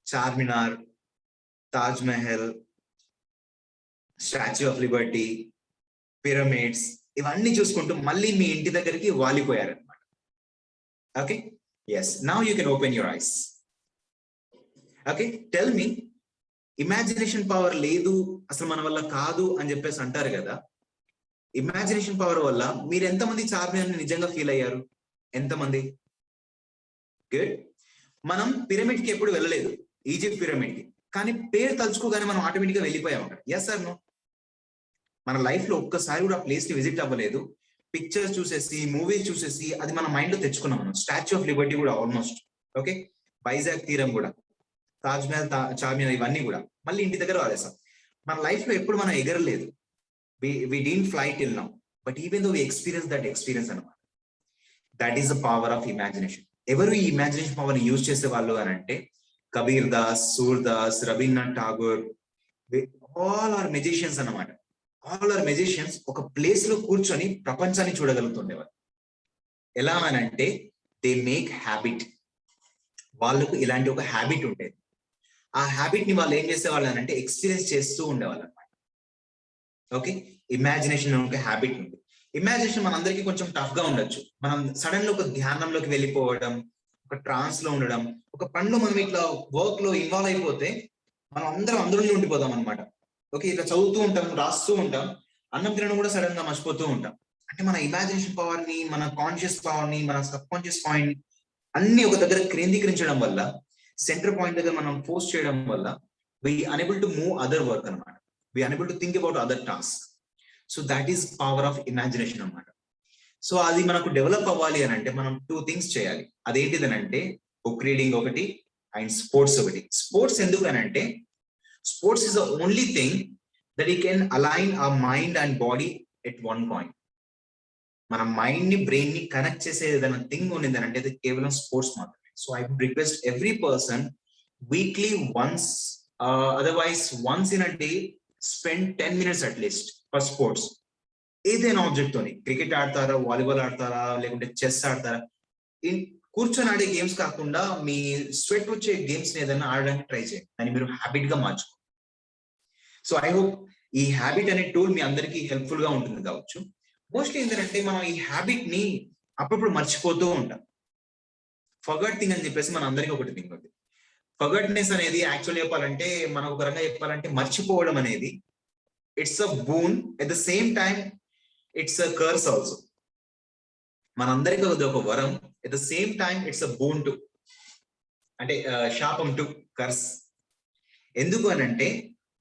Charminar, Taj Mahal, statue of liberty, pyramids, ఇవన్నీ చూసుకుంటూ మళ్ళీ మీ ఇంటి దగ్గరికి వాలిపోయారనమాట. Okay, yes, now you can open your eyes. Okay, tell me, imagination power లేదు అసలు మన వల్ల కాదు అని చెప్పేసి అంటారు కదా. ఇమాజినేషన్ పవర్ వల్ల మీరు ఎంతమంది చార్మినార్ని నిజంగా ఫీల్ అయ్యారు? ఎంతమంది? గుడ్. మనం పిరమిడ్ కి ఎప్పుడు వెళ్ళలేదు, ఈజిప్ట్ పిరమిడ్ కి, కానీ పేరు తలుచుకోగానే మనం ఆటోమేటిక్ గా వెళ్ళిపోయాం అక్కడ. Yes or no? మన లైఫ్ లో ఒక్కసారి కూడా ప్లేస్ ని విజిట్ అవ్వలేదు, పిక్చర్స్ చూసేసి మూవీస్ చూసేసి అది మన మైండ్ లో తెచ్చుకున్నాం మనం. స్టాచ్యూ ఆఫ్ లిబర్టీ కూడా ఆల్మోస్ట్, ఓకే, వైజాగ్ తీరం కూడా, తాజ్ మహల్, చార్మినార్, ఇవన్నీ కూడా మళ్ళీ ఇంటి దగ్గర వాడేసాం. మన లైఫ్ లో ఎప్పుడు మనం ఎగరలేదు. we didn't fly till now, but even though we experienced that experience anamata, that is the power of imagination. ఎవరు ఈ ఇమాజినేషన్ పవర్ ని యూజ్ చేసే వాళ్ళు అని అంటే Kabir Das, Surdas, Rabindranath Tagore, all are magicians అన్నమాట. ఆల్ ఆర్ మెజిషియన్స్ ఒక ప్లేస్ లో కూర్చొని ప్రపంచాన్ని చూడగలుగుతుండేవారు. ఎలా అని అంటే దే మేక్ హ్యాబిట్. వాళ్ళకు ఇలాంటి ఒక హ్యాబిట్ ఉండేది. ఆ హ్యాబిట్ ని వాళ్ళు ఏం చేసేవాళ్ళు అని అంటే ఎక్స్పీరియన్స్ చేస్తూ ఉండేవాళ్ళు అనమాట. ఓకే, ఇమాజినేషన్ ఒక హ్యాబిట్ ఉంది. ఇమాజినేషన్ మనందరికీ కొంచెం టఫ్ గా ఉండొచ్చు. మనం సడన్ గా ఒక ధ్యానంలోకి వెళ్ళిపోవడం, ఒక ట్రాన్స్ లో ఉండడం, ఒక పనిలో మనం ఇట్లా వర్క్ లో ఇన్వాల్వ్ అయిపోతే మనం అందరం అందులోనే ఉండిపోతాం అనమాట. ఓకే, ఇట్లా చదువుతూ ఉంటాం, రాస్తూ ఉంటాం, అన్నం తినడం కూడా సడన్ గా మర్చిపోతూ ఉంటాం. అంటే మన ఇమాజినేషన్ పవర్ ని, మన కాన్షియస్ పవర్ ని, మన సబ్ కాన్షియస్ పాయింట్ అన్ని ఒక దగ్గర కేంద్రీకరించడం వల్ల, సెంటర్ పాయింట్ దగ్గర మనం పోస్ట్ చేయడం వల్ల we unable to move other work అనమాట. We are unable to think about other tasks. So that is power of imagination అన్నమాట. సో అది మనకు డెవలప్ అవ్వాలి అని అంటే మనం 2 things చేయాలి. అదేంటిదని అంటే బుక్ రీడింగ్ ఒకటి అండ్ స్పోర్ట్స్ ఒకటి. స్పోర్ట్స్ ఎందుకు అని అంటే sports is the only thing that you can align our mind and body at one point. మన మైండ్ ని, బ్రెయిన్ ని కనెక్ట్ చేసే ఏదైనా థింగ్ ఉండిందని అంటే అది కేవలం స్పోర్ట్స్ మాత్రమే. So I would request every person weekly once, otherwise once in a day, spend 10 minutes at least for sports. ఏదైనా ఆబ్జెక్ట్ తోని, క్రికెట్ ఆడతారా, వాలీబాల్ ఆడతారా, లేకుంటే చెస్ ఆడతారా, కూర్చొని ఆడే గేమ్స్ కాకుండా మీ స్వెట్ వచ్చే గేమ్స్ ని ఏదైనా ఆడడానికి ట్రై చేయండి. దాన్ని మీరు హ్యాబిట్ గా మార్చుకో. సో ఐ హోప్ ఈ హ్యాబిట్ అనే టూల్ మీ అందరికీ హెల్ప్ఫుల్ గా ఉంటుంది కావచ్చు. మోస్ట్లీ ఏంటంటే మనం ఈ హ్యాబిట్ ని అప్పుడప్పుడు మర్చిపోతూ ఉంటాం. ఫర్గట్ థింగ్ అని చెప్పేసి మన అందరికీ ఒకటి థింగ్ ఉంది. ఫర్గట్నెస్ అనేది యాక్చువల్ చెప్పాలంటే, మనం ఒక రకంగా చెప్పాలంటే మర్చిపోవడం అనేది it's a boon, at the same time it's a curse also. మనందరికీ అది ఒక వరం, at the same time it's a boon to, అంటే శాపం టు, కర్స్. ఎందుకు అని అంటే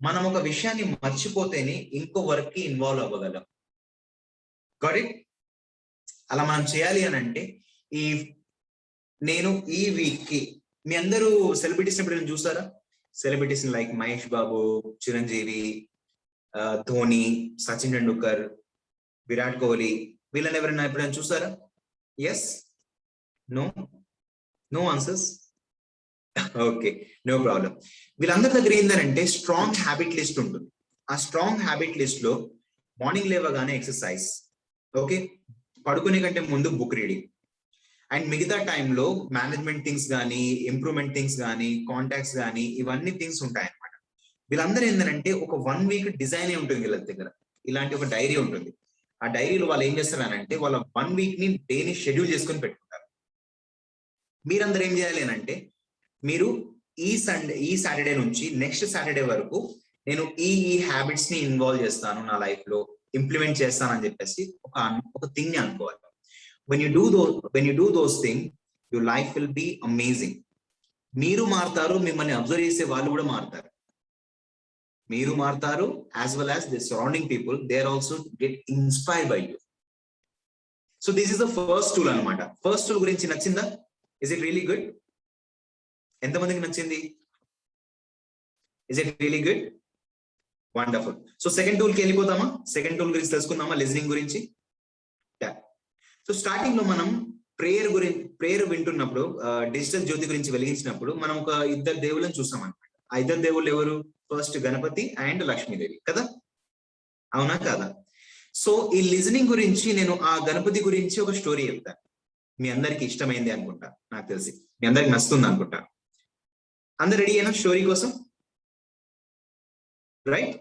మనం ఒక విషయాన్ని మర్చిపోతేనే ఇంకో వర్క్ కి ఇన్వాల్వ్ అవ్వగలం. Got it? అలా మనం చేయాలి అని అంటే నేను ఈ వీక్ కి, మీ అందరూ సెలబ్రిటీస్ ఎప్పుడైనా చూసారా? సెలబ్రిటీస్ లైక్ మహేష్ బాబు, చిరంజీవి, ధోని, సచిన్ టెండూల్కర్, విరాట్ కోహ్లీ, వీళ్ళని ఎవరైనా ఎప్పుడైనా చూసారా? Yes? No? No answers? Okay, no problem. వీళ్ళందరి దగ్గర ఏంటంటే స్ట్రాంగ్ హ్యాబిట్ లిస్ట్ ఉంటుంది. ఆ స్ట్రాంగ్ హ్యాబిట్ లిస్ట్ లో మార్నింగ్ లేవగానే ఎక్సర్సైజ్, ఓకే, పడుకునే కంటే ముందు బుక్ రీడింగ్, అండ్ మిగతా టైంలో మేనేజ్మెంట్ థింగ్స్ కానీ, ఇంప్రూవ్మెంట్ థింగ్స్ కానీ, కాంటాక్ట్స్ కానీ, ఇవన్నీ థింగ్స్ ఉంటాయి అనమాట. వీళ్ళందరూ ఏంటంటే ఒక 1 week డిజైన్ ఉంటుంది వీళ్ళ దగ్గర. ఇలాంటి ఒక డైరీ ఉంటుంది. ఆ డైరీలో వాళ్ళు ఏం చేస్తారనంటే వాళ్ళ 1 week ని డేని షెడ్యూల్ చేసుకొని పెట్టుకుంటారు. మీరందరూ ఏం చేయాలి అని అంటే మీరు ఈ సాటర్డే నుంచి నెక్స్ట్ సాటర్డే వరకు నేను ఈ హ్యాబిట్స్ ని ఇన్వాల్వ్ చేస్తాను, నా లైఫ్ లో ఇంప్లిమెంట్ చేస్తానని చెప్పేసి ఒక థింగ్ ని అనుకోవాలి. When you do those things, your life will be amazing. మీరు మారుతారు, మిమ్మల్ని అబ్జర్వ్ చేసే వాళ్ళు కూడా మారుతారు. మీరు మారుతారు, as well as the surrounding people, they also get inspired by you. So this is the first tool అన్నమాట. ఫస్ట్ టూల్ గురించి నచ్చిందా? Is it really good? ఎంతమందికి నచ్చింది? Is it really good? Wonderful. So second tool కి వెళ్ళిపోతామా? Second tool గురించి తెలుసుకుందామా, listening గురించి. So starting లో మనం ప్రేయర్ వింటున్నప్పుడు, డిజిటల్ జ్యోతి గురించి వెలిగించినప్పుడు మనం ఒక ఇద్దరు దేవుళ్ళని చూసాం అనమాట. ఆ ఇద్దరు దేవుళ్ళు ఎవరు? ఫస్ట్ గణపతి అండ్ లక్ష్మీదేవి కదా, అవునా కాదా? సో ఈ లిజనింగ్ గురించి నేను ఆ గణపతి గురించి ఒక స్టోరీ చెప్తాను. మీ అందరికి ఇష్టమైంది అనుకుంటా, నాకు తెలిసి మీ అందరికి నచ్చుతుంది అనుకుంటా. అందరు రెడీ అయినా స్టోరీ కోసం? Right.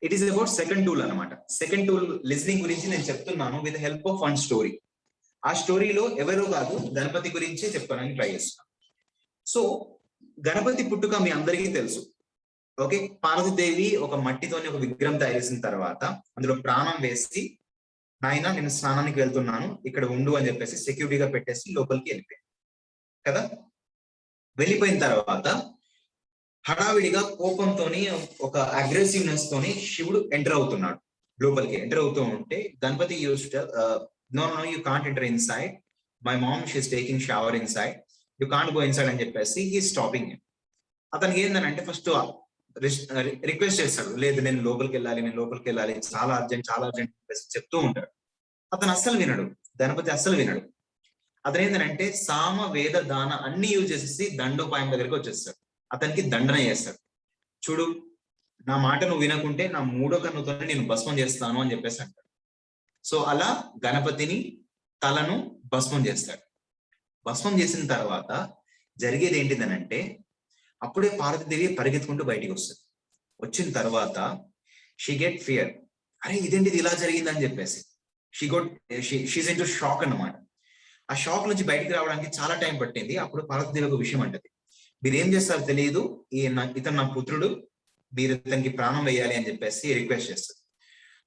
It is about second tool అనమాట. సెకండ్ టూల్ లిజనింగ్ గురించి నేను చెప్తున్నాను with help of one story. ఆ స్టోరీలో ఎవరో కాదు, గణపతి గురించి చెప్పడానికి ట్రై చేస్తున్నాను. సో గణపతి పుట్టుక మీ అందరికీ తెలుసు. ఓకే, పార్వతీదేవి ఒక మట్టితోని ఒక విగ్రహం తయారు చేసిన తర్వాత అందులో ప్రాణం వేసి, నాయన నేను స్నానానికి వెళ్తున్నాను ఇక్కడ ఉండు అని చెప్పేసి సెక్యూరిటీగా పెట్టేసి లోపలికి వెళ్ళిపోయింది కదా. వెళ్ళిపోయిన తర్వాత హడావిడిగా కోపంతోని, ఒక అగ్రెసివ్నెస్ తోని శివుడు ఎంటర్ అవుతున్నాడు. లోపలికి ఎంటర్ అవుతూ ఉంటే Ganapathi used no you can't enter inside, my mom she's taking shower inside, you can't go inside అని చెప్పేసి హీ స్టాపింగ్. అతనికి ఏంటంటే ఫస్ట్ రిక్వెస్ట్ చేస్తాడు, లేదు నేను లోపలికి వెళ్ళాలి, చాలా అర్జెంట్ చెప్తూ ఉంటాడు. అతను అస్సలు వినడు, గణపతి అస్సలు వినడు. అతను ఏంటంటే సామ వేద దాన అన్ని యూజ్ చేసేసి దండోపాయం దగ్గరికి వచ్చేస్తాడు. అతనికి దండన చేస్తాడు. చూడు, నా మాట నువ్వు వినకుంటే నా మూడో కన్నుతోనే నేను భస్మం చేస్తాను అని చెప్పేసి అంటాడు. సో అలా గణపతిని తలను భస్మం చేస్తాడు. భస్మం చేసిన తర్వాత జరిగేది ఏంటిదనంటే, అప్పుడే పార్వతీదేవి పరిగెత్తుకుంటూ బయటికి వస్తుంది. వచ్చిన తర్వాత షీ గెట్ ఫియర్, అరే ఇదేంటిది ఇలా జరిగిందని చెప్పేసి షీస్ ఇన్ టు షాక్ అన్నమాట. ఆ షాక్ నుంచి బయటికి రావడానికి చాలా టైం పట్టింది. అప్పుడు పార్వతీదేవి ఒక విషయం అంటది, మీరు ఏం చేస్తారో తెలియదు, ఇతను నా పుత్రుడు, మీరు ఇతనికి ప్రాణం వేయాలి అని చెప్పేసి రిక్వెస్ట్ చేస్తుంది.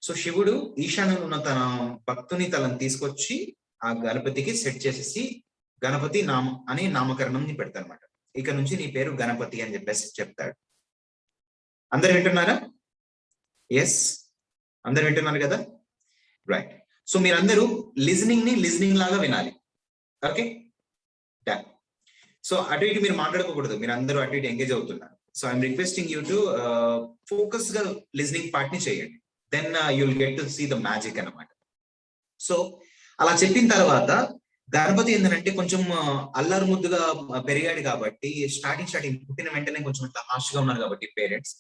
సో శివుడు ఈశాన్యంలో ఉన్న తన భక్తుని తలను తీసుకొచ్చి ఆ గణపతికి సెట్ చేసేసి గణపతి అని నామకరణం పెడతారు అనమాట. ఇక నుంచి నీ పేరు గణపతి అని చెప్పేసి చెప్తాడు. అందరు వింటున్నారా? ఎస్, అందరు వింటున్నారు కదా, రైట్. సో మీరందరూ లిజనింగ్ లాగా వినాలి. Okay, done. సో అటు ఇటు మీరు మాట్లాడుకోకూడదు, మీరు అందరూ అటు ఇటు ఎంగేజ్ అవుతున్నారు. So I'm requesting you to focus గా లిజనింగ్ పార్ట్ ని చేయండి. Then you'll get to see the magic అన్నమాట. సో అలా చెప్పిన తర్వాత గణపతి ఏంటంటే కొంచెం అల్లరి ముద్దుగా పెరిగాడు కాబట్టి, స్టార్టింగ్ పుట్టిన వెంటనే కొంచెం ఇట్లా హార్ష్ గా ఉన్నారు కాబట్టి parents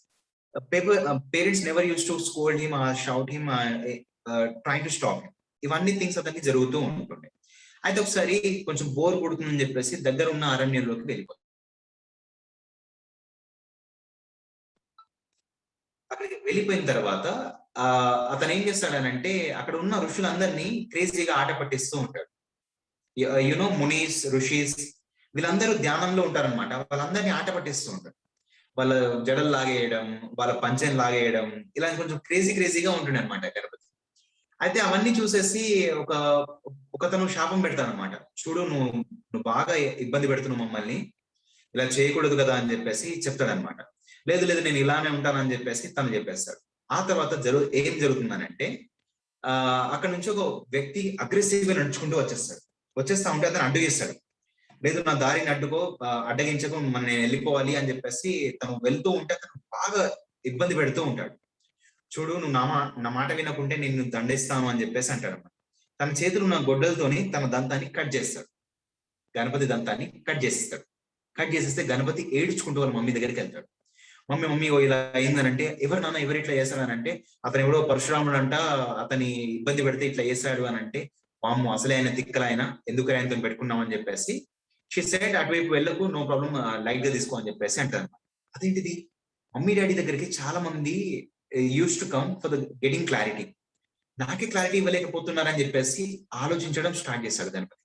never use to scold him, shout him, trying to stop him. ఇవన్నీ థింగ్స్ అతనికి జరుగుతూ ఉంటుండే. అయితే ఒకసారి కొంచెం బోర్ కొడుతుందని చెప్పేసి దగ్గర ఉన్న అరణ్యంలోకి వెళ్ళిపోతాడు. అక్కడికి వెళ్ళిపోయిన తర్వాత అతను ఏం చేస్తాడనంటే, అక్కడ ఉన్న ఋషులందరినీ క్రేజీగా ఆట పట్టిస్తూ ఉంటాడు. యునో మునీస్, ఋషీస్ వీళ్ళందరూ ధ్యానంలో ఉంటారనమాట. వాళ్ళందరినీ ఆట పట్టిస్తూ ఉంటాడు. వాళ్ళ జడలు లాగేయడం, వాళ్ళ పంచెని లాగేయడం, ఇలా కొంచెం క్రేజీగా ఉంటుండే అనమాట గణపతి. అయితే అవన్నీ చూసేసి ఒకతను శాపం పెడతానమాట, చూడు నువ్వు బాగా ఇబ్బంది పెడుతున్నావు మమ్మల్ని, ఇలా చేయకూడదు కదా అని చెప్పేసి చెప్తాడనమాట. లేదు నేను ఇలానే ఉంటానని చెప్పేసి తను చెప్పేస్తాడు. ఆ తర్వాత ఏం జరుగుతుందనంటే, అక్కడ నుంచి ఒక వ్యక్తి అగ్రెసివ్ గా నడుచుకుంటూ వచ్చేస్తా ఉంటే అతను అడ్డుగిస్తాడు. లేదు నా దారిని అడ్డగించకు, నేను వెళ్ళిపోవాలి అని చెప్పేసి తను వెళ్తూ ఉంటే అతను బాగా ఇబ్బంది పెడుతూ ఉంటాడు. చూడు నువ్వు నా మాట వినకుంటే నిన్ను దండిస్తాను అని చెప్పేసి అంటాడు. తన చేతులు ఉన్న గొడ్డలతోని తన దంతాన్ని కట్ చేస్తాడు. గణపతి దంతాన్ని కట్ చేసేస్తాడు. కట్ చేసేస్తే గణపతి ఏడ్చుకుంటూ వాళ్ళ మమ్మీ దగ్గరికి వెళ్తాడు. మమ్మీ ఇలా అయిందనంటే, ఎవరు నాన్న ఎవరు ఇట్లా చేస్తాడనంటే, అతను ఎవడో పరశురాముడు అంట, అతని ఇబ్బంది పెడితే ఇట్లా చేస్తాడు అని అంటే, వామ్మ అసలే ఆయన తిక్కలైనా ఎందుకు ఆయనతో పెట్టుకున్నాం అని చెప్పేసి షీ సెడ్, అటువైపు వెళ్ళకు, నో ప్రాబ్లం, లైట్ గా తీసుకో అని చెప్పేసి అంటారు. అదేంటిది, మమ్మీ డాడీ దగ్గరికి చాలా మంది use to come for the getting clarity, నాకే క్లారిటీ ఇవ్వలేకపోతున్నారని చెప్పేసి ఆలోచించడం స్టార్ట్ చేశాడు గణపతి.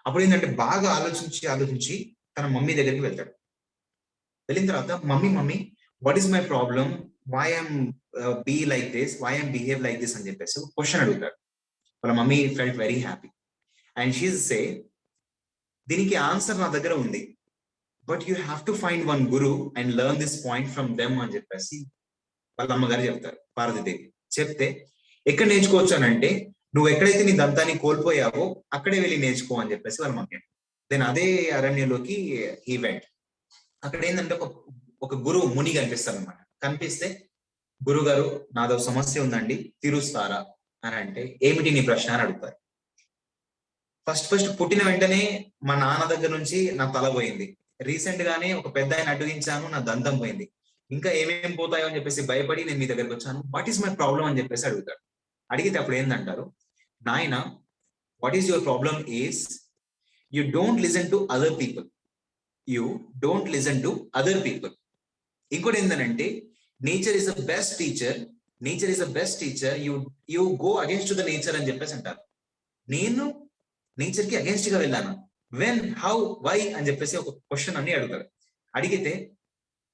అప్పుడు ఏంటంటే బాగా ఆలోచించి తన మమ్మీ దగ్గరికి వెళ్తాడు. వెళ్ళిన తర్వాత mummy what is my problem, why I'm be like this, why I'm behave like this అని చెప్పేసి క్వశ్చన్ అడుగుతాడు. వాళ్ళ mummy felt very happy and she say, దీనికి ఆన్సర్ నా దగ్గర ఉంది, but you have to find one guru and learn this point from them అని చెప్పేసి వాళ్ళ అమ్మగారు చెప్తారు. పార్వతీదేవి చెప్తే, ఎక్కడ నేర్చుకోవచ్చు అని అంటే, నువ్వు ఎక్కడైతే నీ దంతాన్ని కోల్పోయావో అక్కడే వెళ్ళి నేర్చుకో అని చెప్పేసి వాళ్ళ మమ్మీ. దెన్ అదే అరణ్యంలోకి ఈ వెంట్. అక్కడ ఏంటంటే ఒక గురువు ముని కనిపిస్తారు అనమాట. కనిపిస్తే గురుగారు నాదో సమస్య ఉందండి, తీరుస్తారా అని అంటే, ఏమిటి నీ ప్రశ్న అని అడుగుతారు. ఫస్ట్ పుట్టిన వెంటనే మా నాన్న దగ్గర నుంచి నా తల పోయింది. రీసెంట్ గానే ఒక పెద్ద ఆయన అడ్డగించాను, నా దంతం పోయింది. ఇంకా ఏమేం పోతాయో అని చెప్పేసి భయపడి నేను మీ దగ్గరకు వచ్చాను. వాట్ ఈస్ మై ప్రాబ్లం అని చెప్పేసి అడుగుతాడు. అడిగితే అప్పుడు ఏందంటారు, నాయన what is your problem is you don't listen to other people. You don't listen to other people. ఇంకోటి ఏంటంటే, nature is the best teacher, nature is the best teacher, you go against the nature అని చెప్పేసి అంటారు. నేను nature కి against గా వెళ్ళాను. When, how, why అని చెప్పేసి ఒక క్వశ్చన్ అన్ని అడుగుతాడు. అడిగితే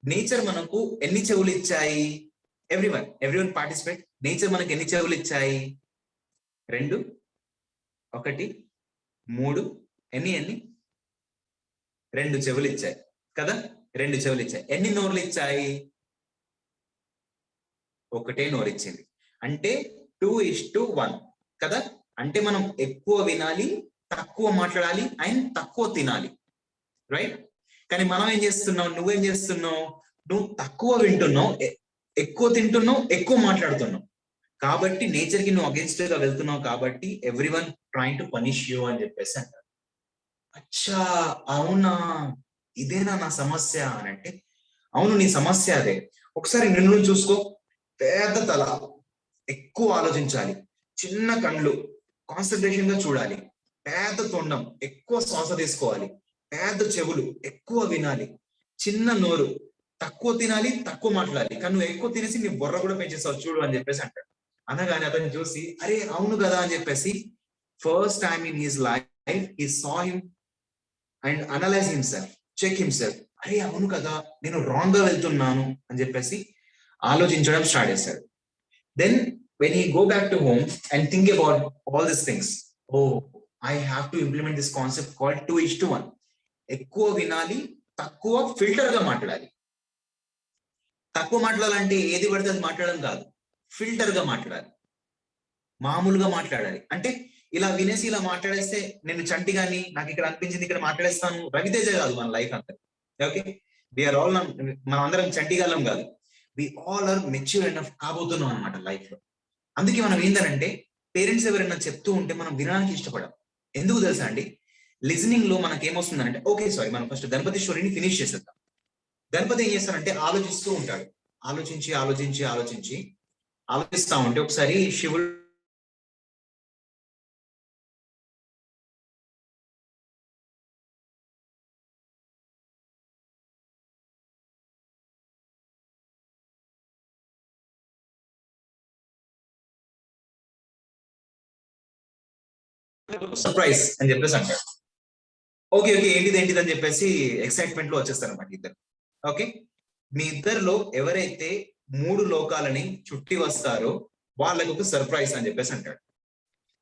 నేచర్ మనకు ఎన్ని చెవులు ఇచ్చాయి? Everyone participate. నేచర్ మనకి ఎన్ని చెవులు ఇచ్చాయి? 2, 1, 3, ఎన్ని 2 చెవులు ఇచ్చాయి కదా, 2 చెవులు ఇచ్చాయి. ఎన్ని నోర్లు ఇచ్చాయి? ఒకటే నోరు ఇచ్చింది. అంటే 2:1 కదా. అంటే మనం ఎక్కువ వినాలి, తక్కువ మాట్లాడాలి అండ్ తక్కువ తినాలి, రైట్? కానీ మనం ఏం చేస్తున్నావు, నువ్వేం చేస్తున్నావు, నువ్వు తక్కువ వింటున్నావు, ఎక్కువ తింటున్నావు, ఎక్కువ మాట్లాడుతున్నావు. కాబట్టి నేచర్ కి నువ్వు అగేన్స్ట్ గా వెళ్తున్నావు. కాబట్టి everyone trying to punish you అని చెప్పేసి అంటారు. అచ్చా, అవునా, ఇదేనా నా సమస్య అని అంటే, అవును నీ సమస్య అదే. ఒకసారి నిన్ను చూసుకో, పెద్ద తల, ఎక్కువ ఆలోచించాలి, చిన్న కళ్ళు, కాన్సన్ట్రేషన్ గా చూడాలి, పెద్ద తొండం, ఎక్కువ శ్వాస తీసుకోవాలి, పెద్ద చెవులు, ఎక్కువ వినాలి, చిన్న నోరు, తక్కువ తినాలి, తక్కువ మాట్లాడాలి. కానీ నువ్వు ఎక్కువ తినేసి నీ బొర్ర కూడా పెంచేస్తావు చూడు అని చెప్పేసి అంటాడు. అనగానే అతను చూసి, అరే అవును కదా అని చెప్పేసి, first time in his life he saw him and analyze himself, check himself. అరే అవును కదా, నేను రాంగ్ గా వెళ్తున్నాను అని చెప్పేసి ఆలోచించడం స్టార్ట్ చేశాడు. Then when he go back to home and think about all these things, oh, I have to implement this concept called 2:1. ఎక్కువ వినాలి, తక్కువ ఫిల్టర్ గా మాట్లాడాలి. తక్కువ మాట్లాడాలంటే ఏది పడితే అది మాట్లాడడం కాదు, ఫిల్టర్ గా మాట్లాడాలి, మామూలుగా మాట్లాడాలి. అంటే ఇలా వినేసి ఇలా మాట్లాడేస్తే నేను చంటిగాని, నాకు ఇక్కడ అనిపించింది ఇక్కడ మాట్లాడేస్తాను, రవితేజ కాదు మన లైఫ్ అంతా. ఓకే, వీఆర్ ఆల్, మనం అందరం చంటిగాలం కాదు, we all are mature enough కాబోతున్నాం అనమాట లైఫ్ లో. అందుకే మనం ఏంటంటే, పేరెంట్స్ ఎవరైనా చెప్తూ ఉంటే మనం వినడానికి ఇష్టపడం. ఎందుకు తెలుసా అండి, లిజనింగ్ లో మనకి ఏమొస్తుందంటే, ఓకే సారీ, మనం ఫస్ట్ గణపతి స్టోరీని ఫినిష్ చేసేద్దాం. గణపతి ఏం చేస్తారంటే ఆలోచిస్తూ ఉంటాడు, ఆలోచిస్తా ఉంటే ఒకసారి శివుడు సర్ప్రైజ్ అని చెప్పేసి అంటాడు. ఓకే ఏంటిది అని చెప్పేసి ఎక్సైట్మెంట్ లో వచ్చేస్తారు అనమాట ఇద్దరు. ఓకే, మీ ఇద్దరిలో ఎవరైతే 3 లోకాలని చుట్టి వస్తారో వాళ్ళకి ఒక సర్ప్రైజ్ అని చెప్పేసి అంటాడు.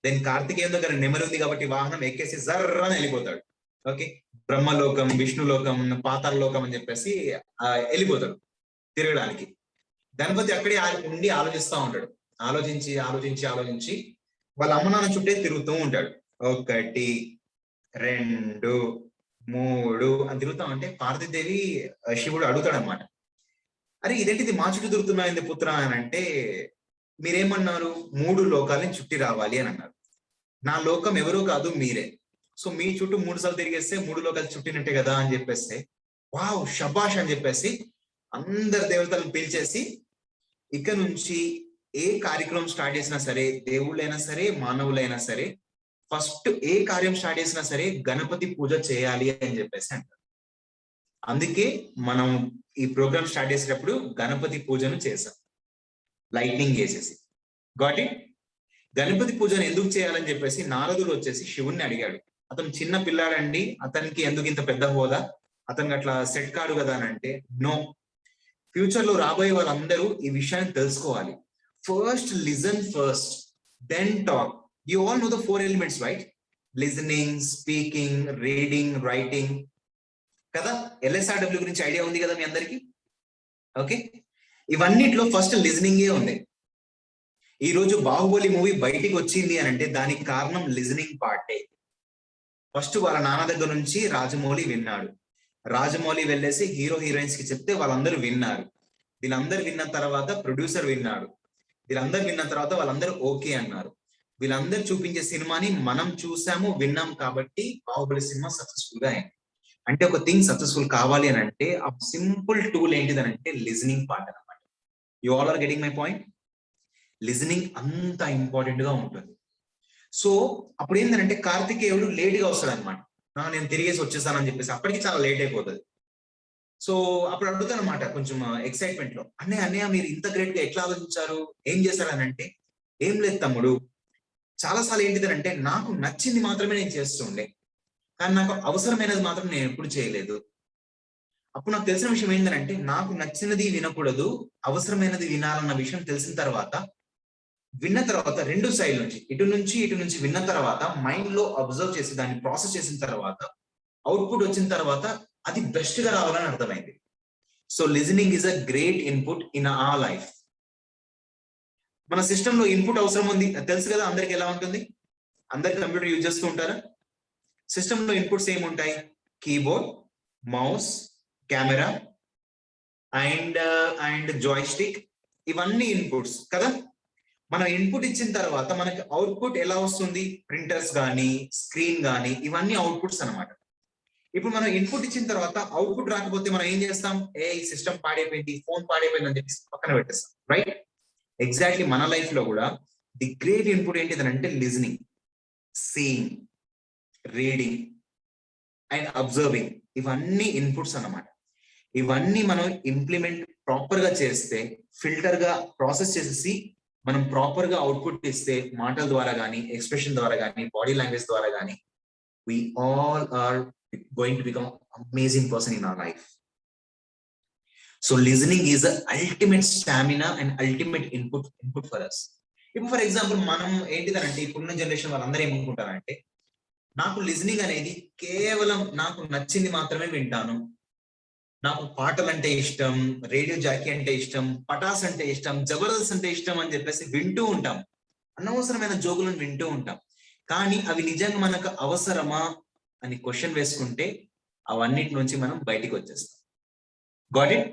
దెన్ కార్తికేయుని దగ్గర నెమలి ఉంది కాబట్టి వాహనం ఎక్కేసి జర్రని వెళ్ళిపోతాడు. ఓకే, బ్రహ్మలోకం, విష్ణులోకం, పాతాళ లోకం అని చెప్పేసి వెళ్ళిపోతాడు తిరగడానికి. గణపతి అక్కడే ఉండి ఆలోచిస్తా ఉంటాడు. ఆలోచించి వాళ్ళ అమ్మ నాన్న చుట్టే తిరుగుతూ ఉంటాడు. 1, 2, 3 అని తిరుగుతా ఉంటే పార్వతీదేవి శివుడు అడుగుతాడు అనమాట, అరే ఇదేంటిది మా చుట్టూ తిరుగుతున్నాయింది పుత్ర అని అంటే, మీరేమన్నారు, 3 లోకాలని చుట్టి రావాలి అని అన్నారు. నా లోకం ఎవరో కాదు మీరే. సో మీ చుట్టూ 3 సార్లు తిరిగేస్తే 3 లోకాలు చుట్టినట్టే కదా అని చెప్పేస్తే, వావ్ షబాష్ అని చెప్పేసి అందరు దేవతలను పిలిచేసి, ఇక నుంచి ఏ కార్యక్రమం స్టార్ట్ చేసినా సరే, దేవుళ్ళైనా సరే మానవులైనా సరే, ఫస్ట్ ఏ కార్యం స్టార్ట్ చేసినా సరే గణపతి పూజ చేయాలి అని చెప్పేసి అంటారు. అందుకే మనం ఈ ప్రోగ్రామ్ స్టార్ట్ చేసేటప్పుడు గణపతి పూజను చేసాం, లైట్నింగ్ వేసేసి. Got it? గణపతి పూజను ఎందుకు చేయాలని చెప్పేసి నారదుడు వచ్చేసి శివుణ్ణి అడిగాడు. అతను చిన్న పిల్లాడండి, అతనికి ఎందుకు ఇంత పెద్ద హోదా, అతనికి అట్లా సెట్ కాడు కదా అని అంటే, నో, ఫ్యూచర్ లో రాబోయే వాళ్ళందరూ ఈ విషయాన్ని తెలుసుకోవాలి. First listen first, then talk. You all know the 4 elements, right? Listening, speaking, reading, writing. కదా, LSRW గురించి ఐడియా ఉంది కదా మీ అందరికి? ఓకే, ఇవన్నిట్లో ఫస్ట్ లిజనింగే ఉంది. ఈ రోజు బాహుబలి మూవీ బయటికి వచ్చింది అని అంటే దానికి కారణం లిజనింగ్ పార్టే. ఫస్ట్ వాళ్ళ నాన్న దగ్గర నుంచి రాజమౌళి విన్నాడు, రాజమౌళి వెళ్ళేసి హీరో హీరోయిన్స్ కి చెప్తే వాళ్ళందరూ విన్నారు. వీళ్ళందరూ విన్న తర్వాత ప్రొడ్యూసర్ విన్నాడు, వీళ్ళందరూ విన్న తర్వాత వాళ్ళందరూ ఓకే అన్నారు. వీళ్ళందరూ చూపించే సినిమాని మనం చూసాము, విన్నాం కాబట్టి బాహుబలి సినిమా సక్సెస్ఫుల్ గా అయింది. అంటే ఒక థింగ్ సక్సెస్ఫుల్ కావాలి అని అంటే ఆ సింపుల్ టూల్ ఏంటిదనంటే లిజనింగ్ పార్ట్ అనమాట. You all are getting my point? Listening అంత ఇంపార్టెంట్ గా ఉంటుంది. సో అప్పుడు ఏంటంటే కార్తికేయుడు లేట్ గా వస్తాడు అనమాట. నేను తిరిగేసి వచ్చేసానని చెప్పేసి అప్పటికి చాలా లేట్ అయిపోతుంది. సో అప్పుడు అడుగుతాను అనమాట కొంచెం ఎక్సైట్మెంట్ లో, అన్నయ్య మీరు ఇంత గ్రేట్ గా ఎట్లా ఆలోచించారు, ఏం చేశారు అని అంటే, ఏం లేదు తమ్ముడు, చాలాసార్లు ఏంటిదంటే నాకు నచ్చింది మాత్రమే నేను చేస్తూ ఉండే, కానీ నాకు అవసరమైనది మాత్రం నేను ఎప్పుడు చేయలేదు. అప్పుడు నాకు తెలిసిన విషయం ఏంటంటే నాకు నచ్చినది వినకూడదు, అవసరమైనది వినాలన్న విషయం తెలిసిన తర్వాత, విన్న తర్వాత రెండు సైడ్ నుంచి ఇటు నుంచి విన్న తర్వాత మైండ్ లో అబ్జర్వ్ చేసి దాన్ని ప్రాసెస్ చేసిన తర్వాత అవుట్పుట్ వచ్చిన తర్వాత అది బెస్ట్ గా రావాలని అర్థమైంది. So listening is a great input in our life. మన సిస్టమ్ లో ఇన్పుట్ అవసరం ఉంది తెలుసు కదా అందరికి. ఎలా ఉంటుంది? అందరికి కంప్యూటర్ యూజ్ చేస్తూ ఉంటారా? సిస్టమ్ లో ఇన్పుట్స్ ఏముంటాయి? Keyboard, mouse, camera and joystick, ఇవన్నీ ఇన్పుట్స్ కదా. మనం ఇన్పుట్ ఇచ్చిన తర్వాత మనకి అవుట్పుట్ ఎలా వస్తుంది? ప్రింటర్స్ కానీ స్క్రీన్ కానీ ఇవన్నీ అవుట్పుట్స్ అనమాట. ఇప్పుడు మనం ఇన్పుట్ ఇచ్చిన తర్వాత అవుట్పుట్ రాకపోతే మనం ఏం చేస్తాం? ఈ సిస్టమ్ పాడైపోయింది, ఫోన్ పాడైపోయింది అని చెప్పి పక్కన పెట్టేస్తాం, రైట్? ఎగ్జాక్ట్లీ మన లైఫ్ లో కూడా ది గ్రేట్ ఇన్పుట్ ఏంటిదంటే listening, seeing, reading and observing, ఇవన్నీ ఇన్పుట్స్ అన్నమాట. ఇవన్నీ మనం ఇంప్లిమెంట్ ప్రాపర్ గా చేస్తే, ఫిల్టర్ గా ప్రాసెస్ చేసేసి మనం ప్రాపర్ గా అవుట్పుట్ ఇస్తే, మాటల ద్వారా కానీ ఎక్స్ప్రెషన్ ద్వారా కానీ బాడీ లాంగ్వేజ్ ద్వారా కానీ, we all are going to become amazing person in our life. So listening is the ultimate stamina and ultimate input for us. ఇప్పుడు ఫర్ ఎగ్జాంపుల్ మనం ఏంటిదనంటే ఇప్పుడున్న జనరేషన్ వాళ్ళందరూ ఏమనుకుంటారంటే, నాకు లిజనింగ్ అనేది కేవలం నాకు నచ్చింది మాత్రమే వింటాను, నాకు పాటలు అంటే ఇష్టం, రేడియో జాకీ అంటే ఇష్టం, పటాస్ అంటే ఇష్టం, జబర్దస్త్ అంటే ఇష్టం అని చెప్పేసి వింటూ ఉంటాం, అనవసరమైన జోకులను వింటూ ఉంటాం. కానీ అవి నిజంగా మనకు అవసరమా అని క్వశ్చన్ వేసుకుంటే అవన్నిటి నుంచి మనం బయటికి వచ్చేస్తాం. Got it?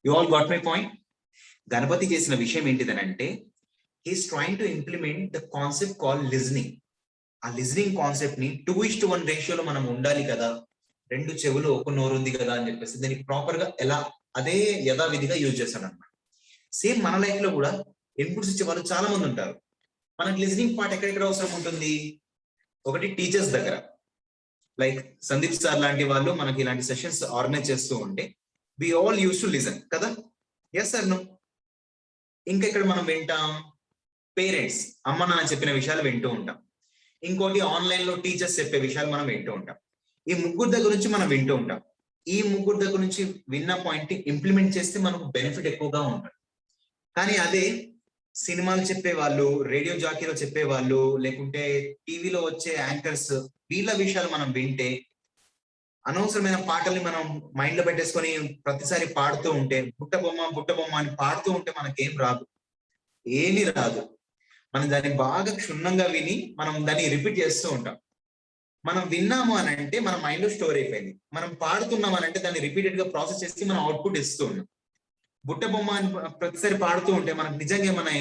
You all got my point? Ganapathi చేసిన విషయం ఏంటిదనంటే, he's trying to implement the concept call listening. ఆ లిజనింగ్ కాన్సెప్ట్ ని 2:1 రేషియోలో మనం ఉండాలి కదా, 2 చెవులు 1 నోరు ఉంది కదా అని చెప్పేసి దాన్ని ప్రాపర్ గా ఎలా అదే యథావిధిగా యూజ్ చేస్తాడు అనమాట. సేమ్ మన లైఫ్ లో కూడా ఇన్పుట్స్ ఇచ్చే వాళ్ళు చాలా మంది ఉంటారు. మనకి లిజనింగ్ పార్ట్ ఎక్కడెక్కడ అవసరం ఉంటుంది? ఒకటి టీచర్స్ దగ్గర, లైక్ సందీప్ సార్ లాంటి వాళ్ళు మనకి ఇలాంటి సెషన్స్ ఆర్గనైజ్ చేస్తూ ఉంటే we all use to listen కదా. Yes sir no. ఇంకా ఇక్కడ మనం వింటాం పేరెంట్స్, అమ్మ నాన్న చెప్పిన విషయాలు వింటూ ఉంటాం. ఇంకోటి ఆన్లైన్ లో టీచర్స్ చెప్పే విషయాలు మనం వింటూ ఉంటాం. ఈ ముగ్గురు దగ్గర నుంచి మనం వింటూ ఉంటాం. ఈ ముగ్గురు దగ్గర నుంచి విన్న పాయింట్ ఇంప్లిమెంట్ చేస్తే మనకు బెనిఫిట్ ఎక్కువగా ఉంటుంది. కానీ అదే సినిమాలు చెప్పేవాళ్ళు, రేడియో జాకీలో చెప్పేవాళ్ళు, లేకుంటే టీవీలో వచ్చే యాంకర్స్, వీళ్ళ విషయాలు మనం వింటే, అనవసరమైన పాటల్ని మనం మైండ్ లో పెట్టేసుకొని ప్రతిసారి పాడుతూ ఉంటే, బుట్ట బొమ్మ అని పాడుతూ ఉంటే మనకేం రాదు, ఏమీ రాదు. మనం దాన్ని బాగా క్షుణ్ణంగా విని మనం దాన్ని రిపీట్ చేస్తూ ఉంటాం. మనం విన్నాము అని అంటే మన మైండ్ లో స్టోర్ అయిపోయింది. మనం పాడుతున్నాం అని అంటే దాన్ని రిపీటెడ్ గా ప్రాసెస్ చేసి మనం అవుట్పుట్ ఇస్తూ ఉన్నాం. బుట్ట బొమ్మ అని ప్రతిసారి పాడుతూ ఉంటే మనకు నిజంగా ఏమైనా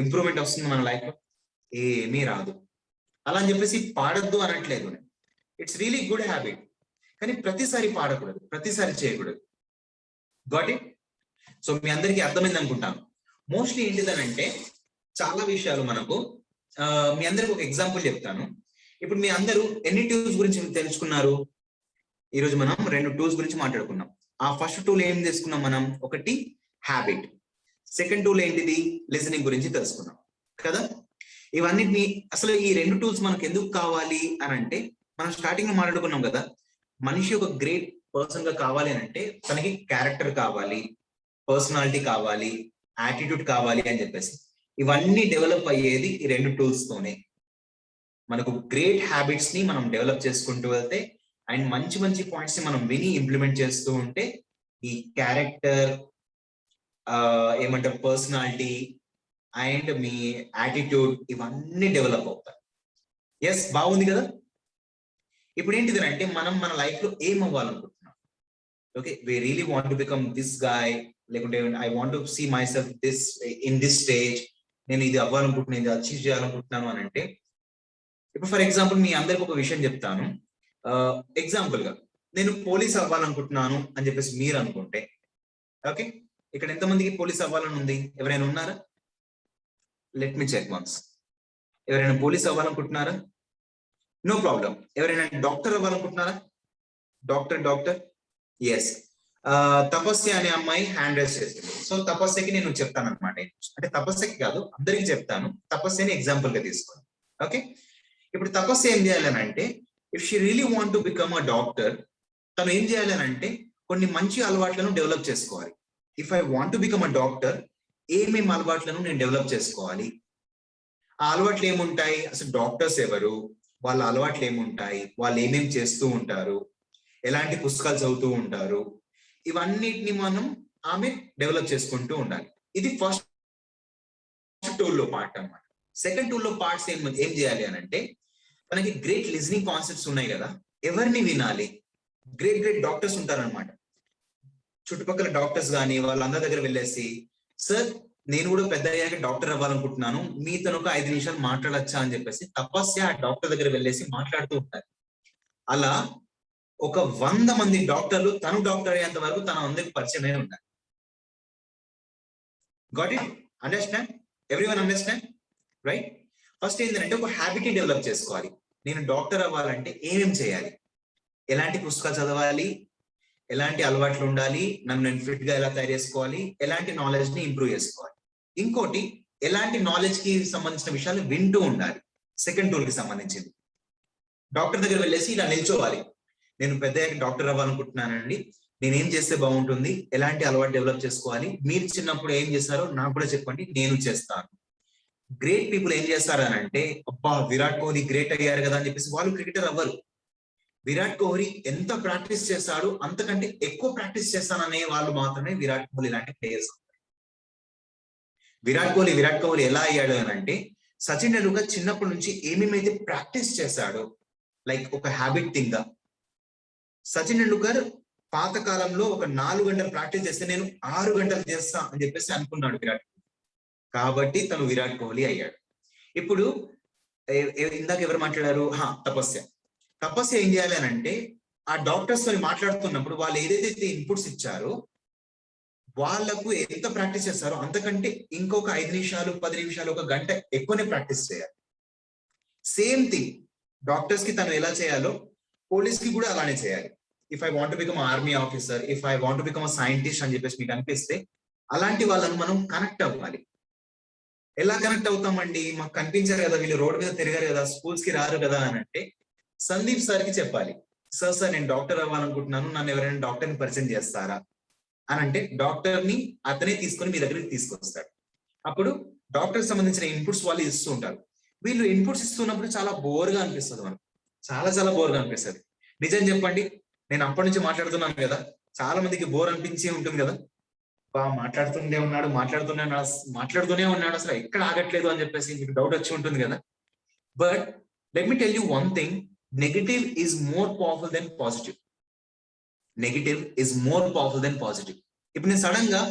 ఇంప్రూవ్మెంట్ వస్తుంది మన లైఫ్ లో? ఏమీ రాదు. అలా అని చెప్పేసి పాడద్దు అనట్లేదు, ఇట్స్ రియలీ గుడ్ హ్యాబిట్. కానీ ప్రతిసారి పాడకూడదు, ప్రతిసారి చేయకూడదు. Got it? సో మీ అందరికీ అర్థమైంది అనుకుంటాను. మోస్ట్లీ ఏంటిదనంటే చాలా విషయాలు మనకు, మీ అందరికి ఒక ఎగ్జాంపుల్ చెప్తాను. ఇప్పుడు మీ అందరూ ఎన్ని టూల్స్ గురించి తెలుసుకున్నారు? ఈరోజు మనం 2 టూల్స్ గురించి మాట్లాడుకున్నాం. ఆ ఫస్ట్ టూల్ ఏం తీసుకున్నాం మనం? ఒకటి హ్యాబిట్, సెకండ్ టూల్ ఏంటిది? లిజనింగ్ గురించి తెలుసుకున్నాం కదా. ఇవన్నిటిని అసలు ఈ 2 టూల్స్ మనకు ఎందుకు కావాలి అని అంటే, మనం స్టార్టింగ్ లో మాట్లాడుకున్నాం కదా, మనిషి ఒక గ్రేట్ పర్సన్ గా కావాలి అని అంటే తనకి క్యారెక్టర్ కావాలి, పర్సనాలిటీ కావాలి, యాటిట్యూడ్ కావాలి అని చెప్పేసి. ఇవన్నీ డెవలప్ అయ్యేది ఈ 2 టూల్స్ తోనే. మనకు గ్రేట్ హ్యాబిట్స్ ని మనం డెవలప్ చేసుకుంటూ వెళ్తే అండ్ మంచి మంచి పాయింట్స్ ని మనం విని ఇంప్లిమెంట్ చేస్తూ ఉంటే ఈ క్యారెక్టర్, ఏమంటారు, పర్సనాలిటీ అండ్ మీ యాటిట్యూడ్, ఇవన్నీ డెవలప్ అవుతాయి. ఎస్, బాగుంది కదా. ఇప్పుడు ఏంటిది అంటే మనం మన లైఫ్ లో ఏం అవ్వాలనుకుంటున్నాం? Okay, we really want to become this guy, లేకుంటే I want to see my self in this stage, నేను ఇది అవ్వాలనుకుంటున్నాను, ఇది అచీవ్ చేయాలనుకుంటున్నాను అని అంటే, ఇప్పుడు ఫర్ ఎగ్జాంపుల్ మీ అందరికి ఒక విషయం చెప్తాను. ఎగ్జాంపుల్ గా నేను పోలీస్ అవ్వాలనుకుంటున్నాను అని చెప్పేసి మీరు అనుకుంటే, ఓకే, ఇక్కడ ఎంతమందికి పోలీస్ అవ్వాలని ఉంది? ఎవరైనా ఉన్నారా? Let me check once. ఎవరైనా పోలీస్ అవ్వాలనుకుంటున్నారా? No problem. ఎవరైనా డాక్టర్ అవ్వాలనుకుంటున్నారా? Doctor yes. తపస్య అనే అమ్మాయి హ్యాండ్ రైజ్ చేసింది. సో తపస్యకి నేను చెప్తాను అనమాట, అంటే తపస్యకి కాదు అందరికి చెప్తాను, తపస్యని ఎగ్జాంపుల్ గా తీసుకోండి. ఓకే, ఇప్పుడు తపస్య ఏం చేయాలని అంటే, if she really want to become a doctor, తను ఏం చేయాలని అంటే కొన్ని మంచి అలవాట్లను డెవలప్ చేసుకోవాలి. If I want to become a doctor, ఏమేమి అలవాట్లను నేను డెవలప్ చేసుకోవాలి? ఆ అలవాట్లు ఏముంటాయి? అసలు డాక్టర్స్ ఎవరు, వాళ్ళ అలవాట్లు ఏముంటాయి, వాళ్ళు ఏమేమి చేస్తూ ఉంటారు, ఎలాంటి పుస్తకాలు చదువుతూ ఉంటారు, ఇవన్నిటిని మనం ఆమె డెవలప్ చేసుకుంటూ ఉండాలి. ఇది ఫస్ట్ టూల్లో పార్ట్ అన్నమాట. సెకండ్ టూల్లో పార్ట్స్ ఏం చేయాలి అని అంటే, మనకి గ్రేట్ లిజనింగ్ కాన్సెప్ట్స్ ఉన్నాయి కదా, ఎవరిని వినాలి? గ్రేట్ డాక్టర్స్ ఉంటారనమాట. చుట్టుపక్కల డాక్టర్స్ కానీ వాళ్ళందరి దగ్గర వెళ్ళేసి, సార్ నేను కూడా పెద్ద అయ్యాక డాక్టర్ అవ్వాలనుకుంటున్నాను, మీతో ఒక 5 నిమిషాలు మాట్లాడచ్చా అని చెప్పేసి తపస్య ఆ డాక్టర్ దగ్గర వెళ్ళేసి మాట్లాడుతూ ఉంటారు. అలా ఒక 100 మంది డాక్టర్లు తను డాక్టర్ అయ్యేంత వరకు తన అందరికి పరిచయమే ఉంటారు. Got it? Understand? Everyone understand? Right? First ఏంటంటే ఒక హ్యాబిట్ డెవలప్ చేసుకోవాలి. నేను డాక్టర్ అవ్వాలంటే ఏమేం చేయాలి, ఎలాంటి పుస్తకాలు చదవాలి, ఎలాంటి అలవాట్లు ఉండాలి, నన్ను నేను ఫిట్ గా ఎలా తయారు చేసుకోవాలి, ఎలాంటి నాలెడ్జ్ ని ఇంప్రూవ్ చేసుకోవాలి. ఇంకోటి, ఎలాంటి నాలెడ్జ్ కి సంబంధించిన విషయాలు వింటూ ఉండాలి. సెకండ్ టూల్ కి సంబంధించింది. డాక్టర్ దగ్గర వెళ్ళేసి ఇలా నిల్చోవాలి, నేను పెద్ద డాక్టర్ అవ్వాలనుకుంటున్నానండి, నేనేం చేస్తే బాగుంటుంది, ఎలాంటి అలవాటు డెవలప్ చేసుకోవాలి, మీరు చిన్నప్పుడు ఏం చేస్తారో నాకు కూడా చెప్పండి, నేను చేస్తాను. గ్రేట్ పీపుల్ ఏం చేస్తారు అని అంటే, అబ్బా విరాట్ కోహ్లీ గ్రేట్ అయ్యారు కదా అని చెప్పేసి వాళ్ళు క్రికెటర్ అవ్వరు. విరాట్ కోహ్లీ ఎంత ప్రాక్టీస్ చేస్తాడు అంతకంటే ఎక్కువ ప్రాక్టీస్ చేస్తాననే వాళ్ళు మాత్రమే విరాట్ కోహ్లీ లాంటి ప్లేయర్స్. విరాట్ కోహ్లీ ఎలా అయ్యాడు అని అంటే, సచిన్ టెండూల్కర్ చిన్నప్పటి నుంచి ఏమేమైతే ప్రాక్టీస్ చేశాడో, లైక్ ఒక హ్యాబిట్ థింగ్ గా, సచిన్ టెండూల్కర్ పాత కాలంలో ఒక 4 గంటలు ప్రాక్టీస్ చేస్తే నేను 6 గంటలు చేస్తా అని చెప్పేసి అనుకున్నాడు విరాట్ కోహ్లీ. కాబట్టి తను విరాట్ కోహ్లీ అయ్యాడు. ఇప్పుడు ఇందాక ఎవరు మాట్లాడారు? తపస్య ఏం చేయాలి అని అంటే, ఆ డాక్టర్స్ తో మాట్లాడుతున్నప్పుడు వాళ్ళు ఏదైతే ఇన్పుట్స్ ఇచ్చారో వాళ్ళకు ఎంత ప్రాక్టీస్ చేస్తారో అంతకంటే ఇంకొక 5 నిమిషాలు 10 నిమిషాలు 1 గంట ఎక్కువనే ప్రాక్టీస్ చేయాలి. సేమ్ థింగ్ డాక్టర్స్ కి తను ఎలా చేయాలో పోలీస్ కి కూడా అలానే చేయాలి. If I want become army officer, if I want become scientist అని చెప్పేసి మీకు అనిపిస్తే, అలాంటి వాళ్ళను మనం కనెక్ట్ అవ్వాలి. ఎలా కనెక్ట్ అవుతామండి? మాకు కనిపించారు కదా, వీళ్ళు రోడ్ మీద తిరిగారు కదా, స్కూల్స్ కి రారు కదా అని అంటే, సందీప్ సార్ కి చెప్పాలి, సార్ నేను డాక్టర్ అవ్వాలనుకుంటున్నాను, నన్ను ఎవరైనా డాక్టర్ ని పరిచయం చేస్తారా అని అంటే, డాక్టర్ ని అతనే తీసుకొని మీ దగ్గరికి తీసుకొస్తాడు. అప్పుడు డాక్టర్ సంబంధించిన ఇన్పుట్స్ వాళ్ళు ఇస్తూ ఉంటారు. వీళ్ళు ఇన్పుట్స్ ఇస్తున్నప్పుడు చాలా బోర్గా అనిపిస్తుంది మనకు, చాలా బోర్గా అనిపిస్తుంది. నిజం చెప్పండి, నేను అప్పటి నుంచి మాట్లాడుతున్నాను కదా, చాలా మందికి బోర్ అనిపించి ఉంటుంది కదా, మాట్లాడుతూనే ఉన్నాడు అసలు ఎక్కడ ఆగట్లేదు అని చెప్పేసి మీకు డౌట్ వచ్చి ఉంటుంది కదా. But let me tell you one thing, negative is more powerful than positive. ఇప్పుడు నేను సడన్ గా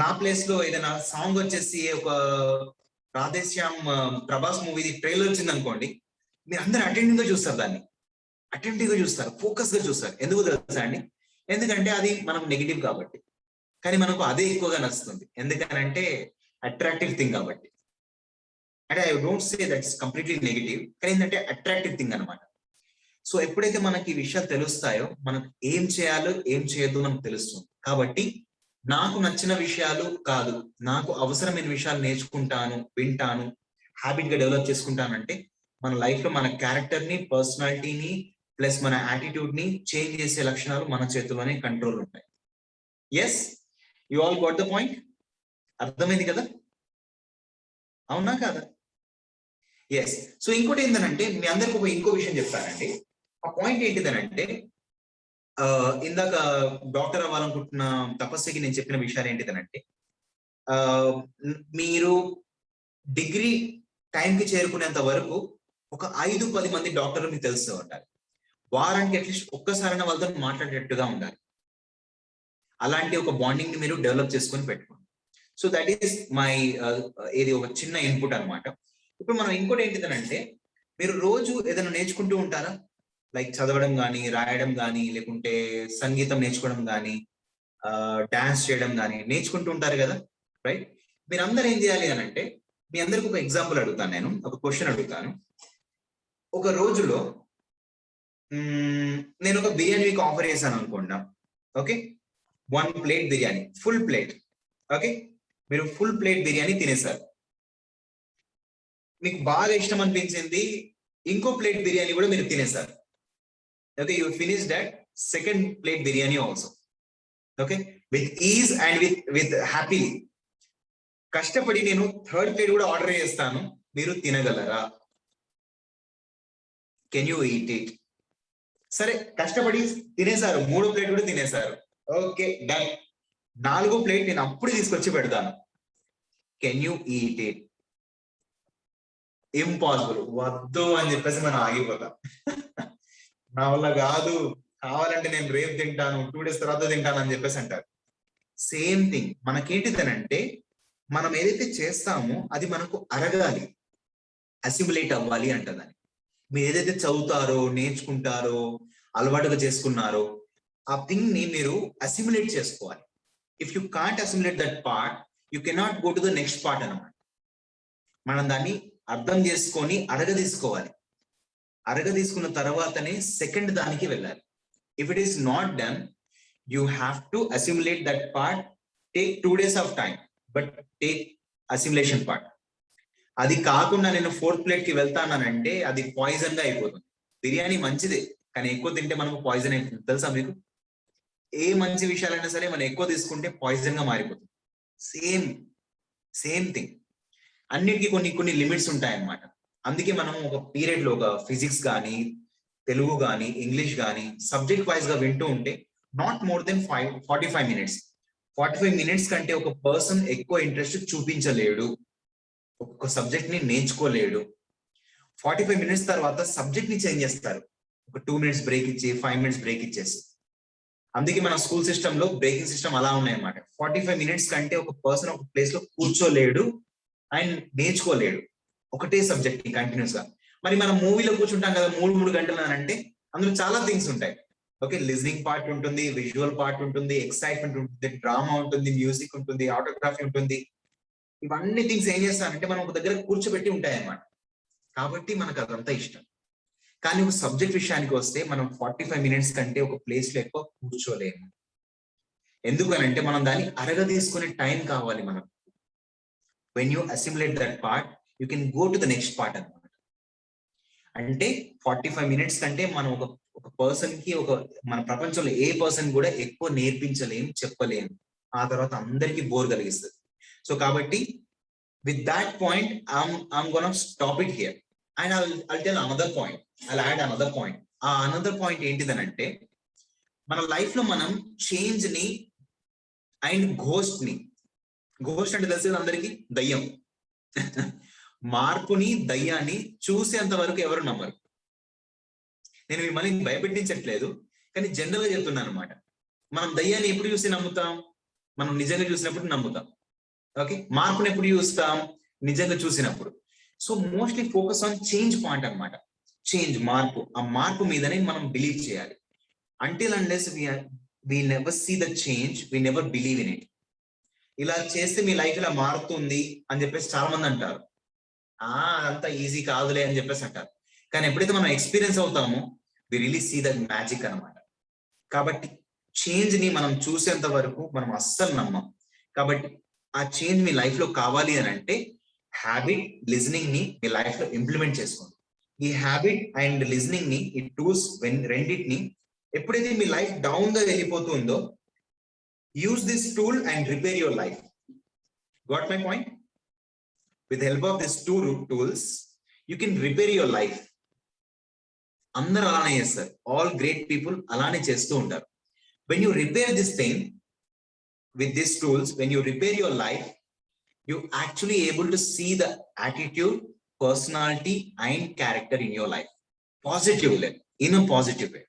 నా ప్లేస్ లో ఏదైనా సాంగ్ వచ్చేసి ఒక రాధేశ్యామ్ ప్రభాస్ మూవీ ట్రైలర్ వచ్చింది అనుకోండి, మీరు అందరు అటెంటివ్ గా చూస్తారు, దాన్ని అటెంటివ్ గా చూస్తారు, ఫోకస్ గా చూస్తారు. ఎందుకు తెలుసా అండి? ఎందుకంటే అది మనం నెగిటివ్ కాబట్టి, కానీ మనకు అదే ఎక్కువగా నచ్చుతుంది. ఎందుకనంటే అట్రాక్టివ్ థింగ్ కాబట్టి. అంటే I don't say that's completely negative, కానీ ఏంటంటే అట్రాక్టివ్ థింగ్ అనమాట. సో ఎప్పుడైతే మనకి ఈ విషయాలు తెలుస్తాయో, మనకు ఏం చేయాలో ఏం చేయొద్దు మనకు తెలుస్తుంది. కాబట్టి నాకు నచ్చిన విషయాలు కాదు, నాకు అవసరమైన విషయాలు నేర్చుకుంటాను, వింటాను, హ్యాబిట్ గా డెవలప్ చేసుకుంటానంటే, మన లైఫ్ లో మన క్యారెక్టర్ ని, పర్సనాలిటీని ప్లస్ మన యాటిట్యూడ్ ని చేంజ్ చేసే లక్షణాలు మన చేతుల్లోనే కంట్రోల్ ఉంటాయి. Yes, you all got the point? అర్థమైంది కదా, అవునా కాదా? ఎస్. సో ఇంకోటి ఏంటంటే, మీ అందరికి ఇంకో విషయం చెప్తానండి. ఆ పాయింట్ ఏంటిదనంటే, ఇందాక డాక్టర్ అవ్వాలనుకుంటున్న తపస్సుకి నేను చెప్పిన విషయాలు ఏంటిదనంటే, మీరు డిగ్రీ టైంకి చేరుకునేంత వరకు ఒక 5-10 మంది డాక్టర్లు మీకు తెలుస్తూ ఉండాలి. వారానికి అట్లీస్ట్ ఒక్కసారైనా వాళ్ళతో మాట్లాడేటట్టుగా ఉండాలి. అలాంటి ఒక బాండింగ్ ని మీరు డెవలప్ చేసుకొని పెట్టుకోండి. సో దట్ ఈస్ మై ఇది ఒక చిన్న ఇన్పుట్ అన్నమాట. ఇప్పుడు మనం ఇంకోటి ఏంటిదనంటే, మీరు రోజు ఏదైనా నేర్చుకుంటూ ఉంటారా? లైక్ చదవడం కానీ, రాయడం కానీ, లేకుంటే సంగీతం నేర్చుకోవడం కానీ, డాన్స్ చేయడం కానీ నేర్చుకుంటూ ఉంటారు కదా, రైట్? మీరందరూ ఏం చేయాలి అని అంటే, మీ అందరికి ఒక ఎగ్జాంపుల్ అడుగుతాను, నేను ఒక క్వశ్చన్ అడుగుతాను. ఒక రోజులో నేను ఒక బిర్యానీ మీకు ఆఫర్ చేశాను అనుకోండి, okay, 1 plate biryani, full plate, okay, మీరు ఫుల్ ప్లేట్ బిర్యానీ తినేశారు. మీకు బాగా ఇష్టం అనిపించింది, ఇంకో ప్లేట్ బిర్యానీ కూడా మీరు తినేశారు. Okay, you finish that second plate biryani also, okay, with ease and with happily. కష్టపడి నేను థర్డ్ ప్లేట్ కూడా ఆర్డర్ చేస్తాను, మీరు తినగలరా? Can you eat it? సరే, కష్టపడి తినేశారు, 3వ ప్లేట్ కూడా తినేశారు, ఓకే డన్. 4వ ప్లేట్ నేను అప్పుడు తీసుకొచ్చి పెడతాను, can you eat it? Impossible, వద్దు అని చెప్పేసి మనం ఆగిపోతాం. నా వల్ల కాదు, కావాలంటే నేను రేపు తింటాను, 2 days తర్వాత తింటాను అని చెప్పేసి అంటారు. సేమ్ థింగ్ మనకేంటిదనంటే, మనం ఏదైతే చేస్తామో అది మనకు అరగాలి, అసిములేట్ అవ్వాలి అంటదని. మీరు ఏదైతే చదువుతారో, నేర్చుకుంటారో, అలవాటుగా చేసుకున్నారో ఆ థింగ్ ని మీరు అసిములేట్ చేసుకోవాలి. If you can't assimilate that part, you cannot go to the next part అన్నమాట. మనం దాన్ని అర్థం చేసుకొని అరగదీసుకోవాలి. అరగదీసుకున్న తర్వాతనే సెకండ్ దానికి వెళ్ళాలి. If it is not done, you have to assimilate that part. Take 2 days of time, but take assimilation part. అది కాకుండా నేను 4th ప్లేట్ కి వెళ్తానంటే అది పాయిజన్ గా అయిపోతుంది. బిర్యానీ మంచిదే, కానీ ఎక్కువ తింటే మనకు పాయిజన్ అయిపోతుంది, తెలుసా మీకు? ఏ మంచి విషయాలైనా సరే మనం ఎక్కువ తీసుకుంటే పాయిజన్ గా మారిపోతుంది. సేమ్ థింగ్, అన్నిటికీ కొన్ని లిమిట్స్ ఉంటాయన్నమాట. అందుకే మనం ఒక పీరియడ్ లో ఒక ఫిజిక్స్ కానీ, తెలుగు కానీ, ఇంగ్లీష్ కానీ సబ్జెక్ట్ వైజ్ గా వింటూ ఉంటే not more than 45 minutes. 45 minutes కంటే ఒక పర్సన్ ఎక్కువ ఇంట్రెస్ట్ చూపించలేడు, ఒక్కొక్క సబ్జెక్ట్ ని నేర్చుకోలేడు. 45 minutes తర్వాత సబ్జెక్ట్ ని చేంజ్ చేస్తారు, ఒక 2 minutes బ్రేక్ ఇచ్చి, 5 minutes బ్రేక్ ఇచ్చేసి. అందుకే మన స్కూల్ సిస్టమ్ లో బ్రేకింగ్ సిస్టమ్ అలా ఉన్నాయన్నమాట. 45 minutes కంటే ఒక పర్సన్ ఒక ప్లేస్ లో కూర్చోలేడు అండ్ నేర్చుకోలేడు ఒకటే సబ్జెక్ట్ ని కంటిన్యూస్ గా. మరి మనం మూవీలో కూర్చుంటాం కదా 3 గంటలు అని అంటే, అందులో చాలా థింగ్స్ ఉంటాయి. ఓకే, లిజనింగ్ పార్ట్ ఉంటుంది, విజువల్ పార్ట్ ఉంటుంది, ఎక్సైట్మెంట్ ఉంటుంది, డ్రామా ఉంటుంది, మ్యూజిక్ ఉంటుంది, ఆటోగ్రఫీ ఉంటుంది. ఇవన్నీ థింగ్స్ ఏం చేస్తానంటే మనం ఒక దగ్గర కూర్చోబెట్టి ఉంటాయన్నమాట. కాబట్టి మనకు అదంతా ఇష్టం. కానీ ఒక సబ్జెక్ట్ విషయానికి వస్తే మనం 45 minutes కంటే ఒక ప్లేస్ లో ఎక్కువ కూర్చోలేము. ఎందుకనంటే మనం దాన్ని అరగదీసుకునే టైం కావాలి మనకు. When you assimilate that part, you can go to the next part అన్నమాట. అంటే 45 minutes కంటే మనం ఒక పర్సన్ కి, మన ప్రపంచంలో ఏ పర్సన్ కూడా ఎక్కువ నేర్పించలేము, చెప్పలేము. ఆ తర్వాత అందరికీ బోర్ కలిగిస్తుంది. సో కాబట్టి with that point, I'm gonna stop it here, and I'll tell another point. I'll add another point. Another point ఏంటిదనంటే, మన లైఫ్ లో మనం చేంజ్ ని అండ్ ఘోస్ట్ అంటే తెలుసు అందరికి, దయ్యం. మార్పుని, దయ్యాన్ని చూసేంత వరకు ఎవరు నమ్మరు. నేను మిమ్మల్ని భయపెట్టించట్లేదు, కానీ జనరల్ గా చెప్తున్నాను అనమాట. మనం దయ్యాన్ని ఎప్పుడు చూసి నమ్ముతాం? మనం నిజంగా చూసినప్పుడు నమ్ముతాం. ఓకే, మార్పుని ఎప్పుడు చూస్తాం? నిజంగా చూసినప్పుడు. So mostly focus on change point అన్నమాట. చేంజ్, మార్పు. ఆ మార్పు మీదనే మనం బిలీవ్ చేయాలి. Until unless we never see the change, we never believe in it. ఇలా చేస్తే మీ లైఫ్ ఇలా మారుతుంది అని చెప్పేసి చాలా మంది అంటారు. అంతా ఈజీ కాదులే అని చెప్పేసి అంటారు. కానీ ఎప్పుడైతే మనం ఎక్స్పీరియన్స్ అవుతామో we really see that magic అన్నమాట. కాబట్టి చేంజ్ ని మనం చూసేంత వరకు మనం అస్సలు నమ్మం. కాబట్టి ఆ చేంజ్ మీ లైఫ్ లో కావాలి అని అంటే హ్యాబిట్, లిజనింగ్ ని మీ లైఫ్ లో ఇంప్లిమెంట్ చేసుకోండి. ఈ హ్యాబిట్ అండ్ లిజనింగ్ ని, ఈ టూల్స్ రెండింటిని ఎప్పుడైతే మీ లైఫ్ డౌన్ గా వెళ్ళిపోతుందో, use this tool and repair your life. Got my point? With help of this two tools you can repair your life. అందరూ అలానే చేస్తారు. ఆల్ గ్రేట్ పీపుల్ అలానే చేస్తూ ఉంటారు. When you repair this thing with these tools, when you repair your life, you actually able to see the attitude, personality and character in your life positively, in a positive way.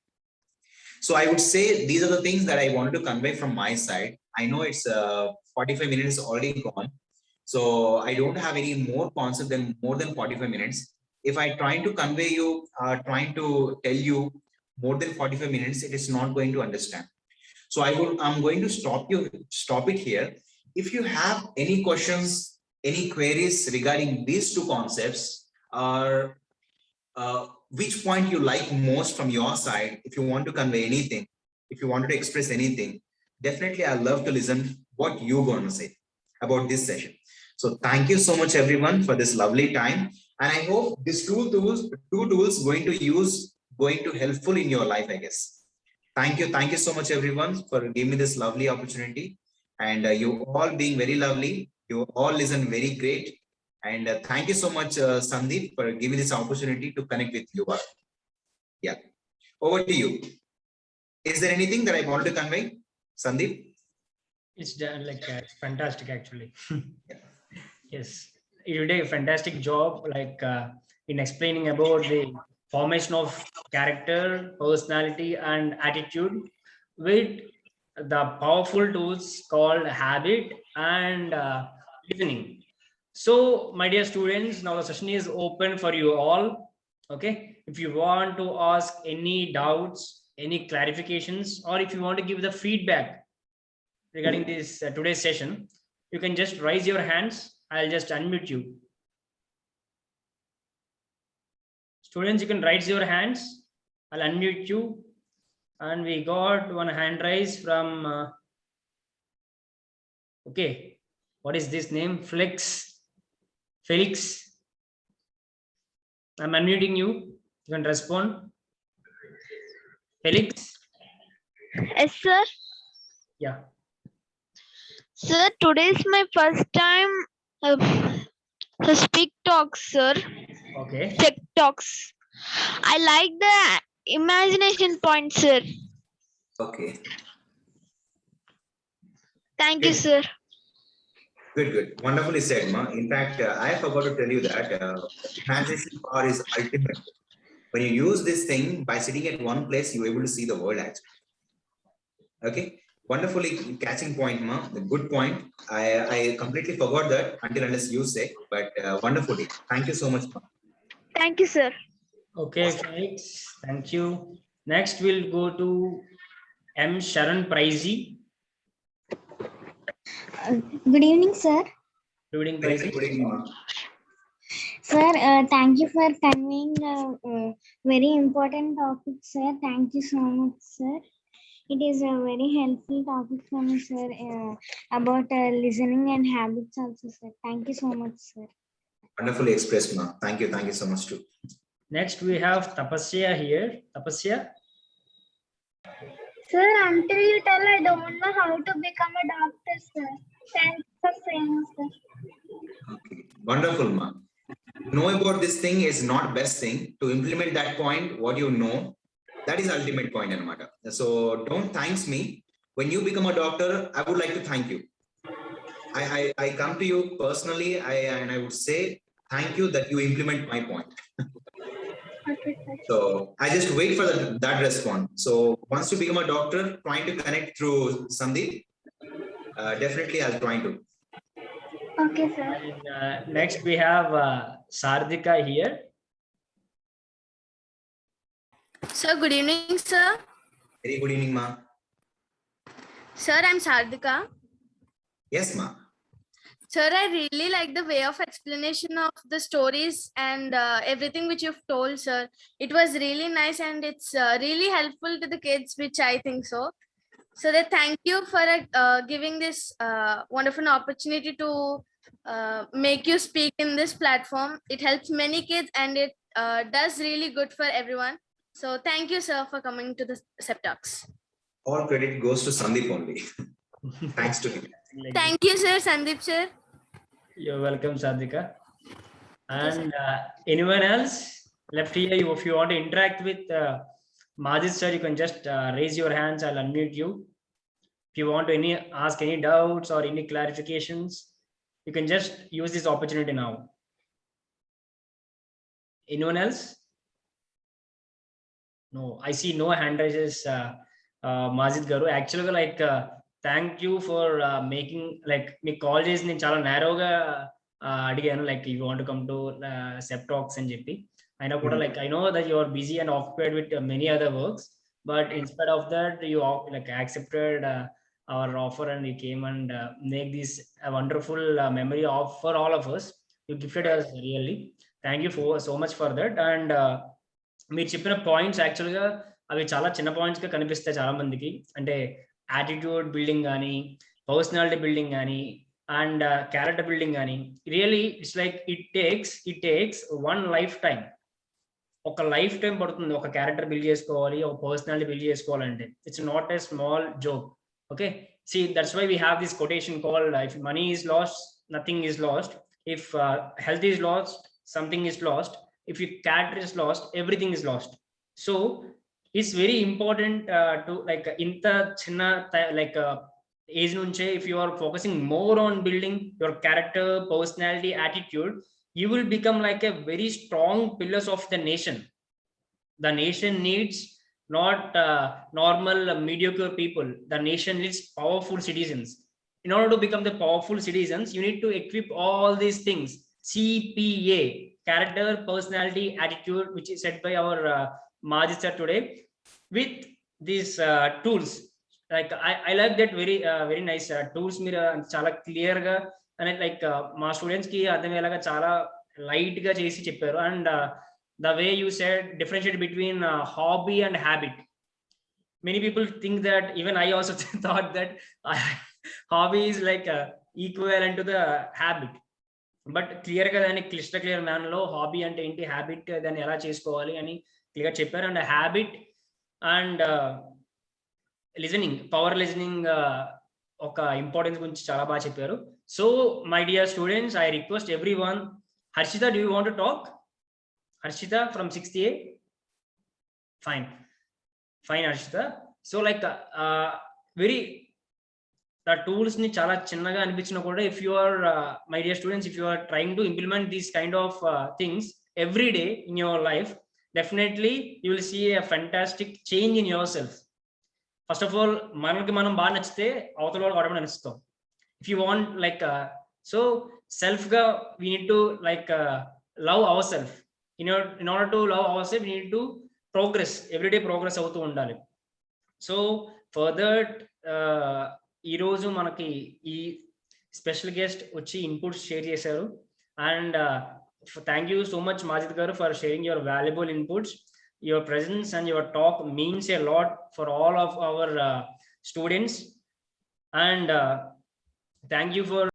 So I would say these are the things that I wanted to convey from my side. I know it's 45 minutes already gone. So I don't have any more concept than more than 45 minutes. If I trying to convey you, trying to tell you more than 45 minutes, it is not going to understand. So I'm going to stop it here. If you have any questions, any queries regarding these two concepts, or which point you like most from your side, if you want to convey anything, if you wanted to express anything, definitely I'd love to listen what you're going to say about this session. So thank you so much everyone for this lovely time. And I hope these two tools going to helpful in your life, I guess. Thank you so much everyone for giving me this lovely opportunity. And you all being very lovely. You all listen very great. And thank you so much, Sandeep, for giving this opportunity to connect with you all. Yeah, over to you. Is there anything that I wanted to convey, Sandeep? It's done like it's fantastic actually. Yes, you did a fantastic job like in explaining about the formation of character, personality, and attitude with the powerful tools called habit and listening. So, my dear students, now the session is open for you all. Okay, if you want to ask any doubts, any clarifications, or if you want to give the feedback regarding this today's session, you can just raise your hands. I'll just unmute you. Students, you can raise your hands. I'll unmute you. And we got one hand raise from, okay, what is this name? Felix. I'm unmuting you. You can respond. Felix. Yes, sir. Yeah. Sir, today is my first time to speak talks, sir. Okay. Tech talks. I like the imagination point, sir. Okay. Thank you, sir. Good. Wonderfully said, Ma. In fact, I forgot to tell you that imagination power is ultimate. When you use this thing by sitting at one place, you're able to see the world actually. Okay. Wonderfully catching point, Ma. The good point. I completely forgot that until unless you say, but wonderfully. Thank you so much, Ma. Thank you, sir. Okay, Felix. Thank you. Next, we'll go to M. Sharon Pricey. Good evening, sir. Good evening, Good Pricey. evening, Ma. Sir, thank you for conveying a very important topic, sir. Thank you so much, sir. It is a very helpful topic for me, sir, about listening and habits also, sir. Thank you so much, sir. Wonderfully expressed, Ma. Thank you so much too. Next, we have Tapasya here. Tapasya. Sir, until you tell, I don't know how to become a doctor, sir. Thanks for saying, sir. Okay. Wonderful, Ma. Know about this thing is not best thing. To implement that point, what you know, that is ultimate point in matter. So don't thanks me. When you become a doctor, I would like to thank you. I come to you personally, and I would say thank you that you implement my point. Okay, sir. So I just wait for that response. So once you become a doctor, trying to connect through Sandeep, definitely I'll try to. Okay, sir. And, next, we have Sardika here. Sir, good evening, sir. Very good evening, Ma. Sir, I'm Sardika. Yes, Ma. Sir, I really like the way of explanation of the stories and everything which you've told, sir. It was really nice and it's really helpful to the kids, which I think so. So that thank you for giving this wonderful opportunity to make you speak in this platform. It helps many kids and it does really good for everyone. So thank you, sir, for coming to the SEP Talks. All credit goes to Sandeep only. Thanks to him. Thank you, sir, Sandeep, sir. You're welcome, Sardika. And anyone else left here? If you want to interact with Majid sir, you can just raise your hands. I'll unmute you. If you want to ask any doubts or any clarifications, you can just use this opportunity now. Anyone else? No, I see no hand raises Majid గారు. Actually like thank you for making like మీ call చేసి నేను చాలా నేరోగా అడిగాను like you want come to sep talks అని చెప్పి. అయినా కూడా like I know that you are busy and occupied with many other works, but in spite of that you like accepted our offer and you came and make this a wonderful memory of for all of us. You gifted us really. Thank you for so much for that. And మీరు చెప్పిన points యాక్చువల్గా అవి చాలా చిన్న పాయింట్స్గా కనిపిస్తాయి చాలా మందికి. అంటే యాటిట్యూడ్ బిల్డింగ్ కానీ, పర్సనాలిటీ బిల్డింగ్ కానీ, అండ్ క్యారెక్టర్ బిల్డింగ్ కానీ, really it's like it takes one life time. ఒక లైఫ్ టైం పడుతుంది ఒక క్యారెక్టర్ బిల్డ్ చేసుకోవాలి, ఒక పర్సనాలిటీ బిల్డ్ చేసుకోవాలంటే. It's not a small joke. Okay, see that's why we have this quotation called if money is lost nothing is lost, if health is lost something is lost, if your character is lost everything is lost. So it's very important to like inta chinna like age nunche if you are focusing more on building your character, personality, attitude, you will become like a very strong pillars of the nation. The nation needs not normal mediocre people. The nation needs powerful citizens. In order to become the powerful citizens, you need to equip all these things. CPA, character, personality, attitude, which is said by our Majid sir today, with these tools. Like I like that very nice tools. Meer chala clear ga and like ma students ki ardhameyalaga chala light ga chesi chepparu. And the way you said differentiate between hobby and habit. Many people think that, even I also thought that hobby is like equivalent to the habit. But clear గా దాన్ని clear man లో hobby అంటే ఏంటి, habit దాన్ని ఎలా చేసుకోవాలి అని clear చెప్పారు. And habit and listening, power listening ఒక ఇంపార్టెన్స్ గురించి చాలా బాగా చెప్పారు. So my dear students, I request everyone. Harshita, do you want to talk? Harshita from 6th A. Fine Harshita. So like very the tools ni chala chinnaga anipinchina kuda, if you are my dear students, if you are trying to implement these kind of things every day in your life, definitely you will see a fantastic change in yourself. First of all, manaki manam baa nachite avutala vallu vaadam nanistam. If you want like so self ga we need to like love ourselves. In order to love ourselves, we need to progress, everyday progress అవుతూ ఉండాలి. So further ఈరోజు మనకి ఈ special guest వచ్చి inputs share చేశారు. And thank you so much Majid గారు for sharing your valuable inputs. Your presence and your talk means a lot for all of our students. And thank you for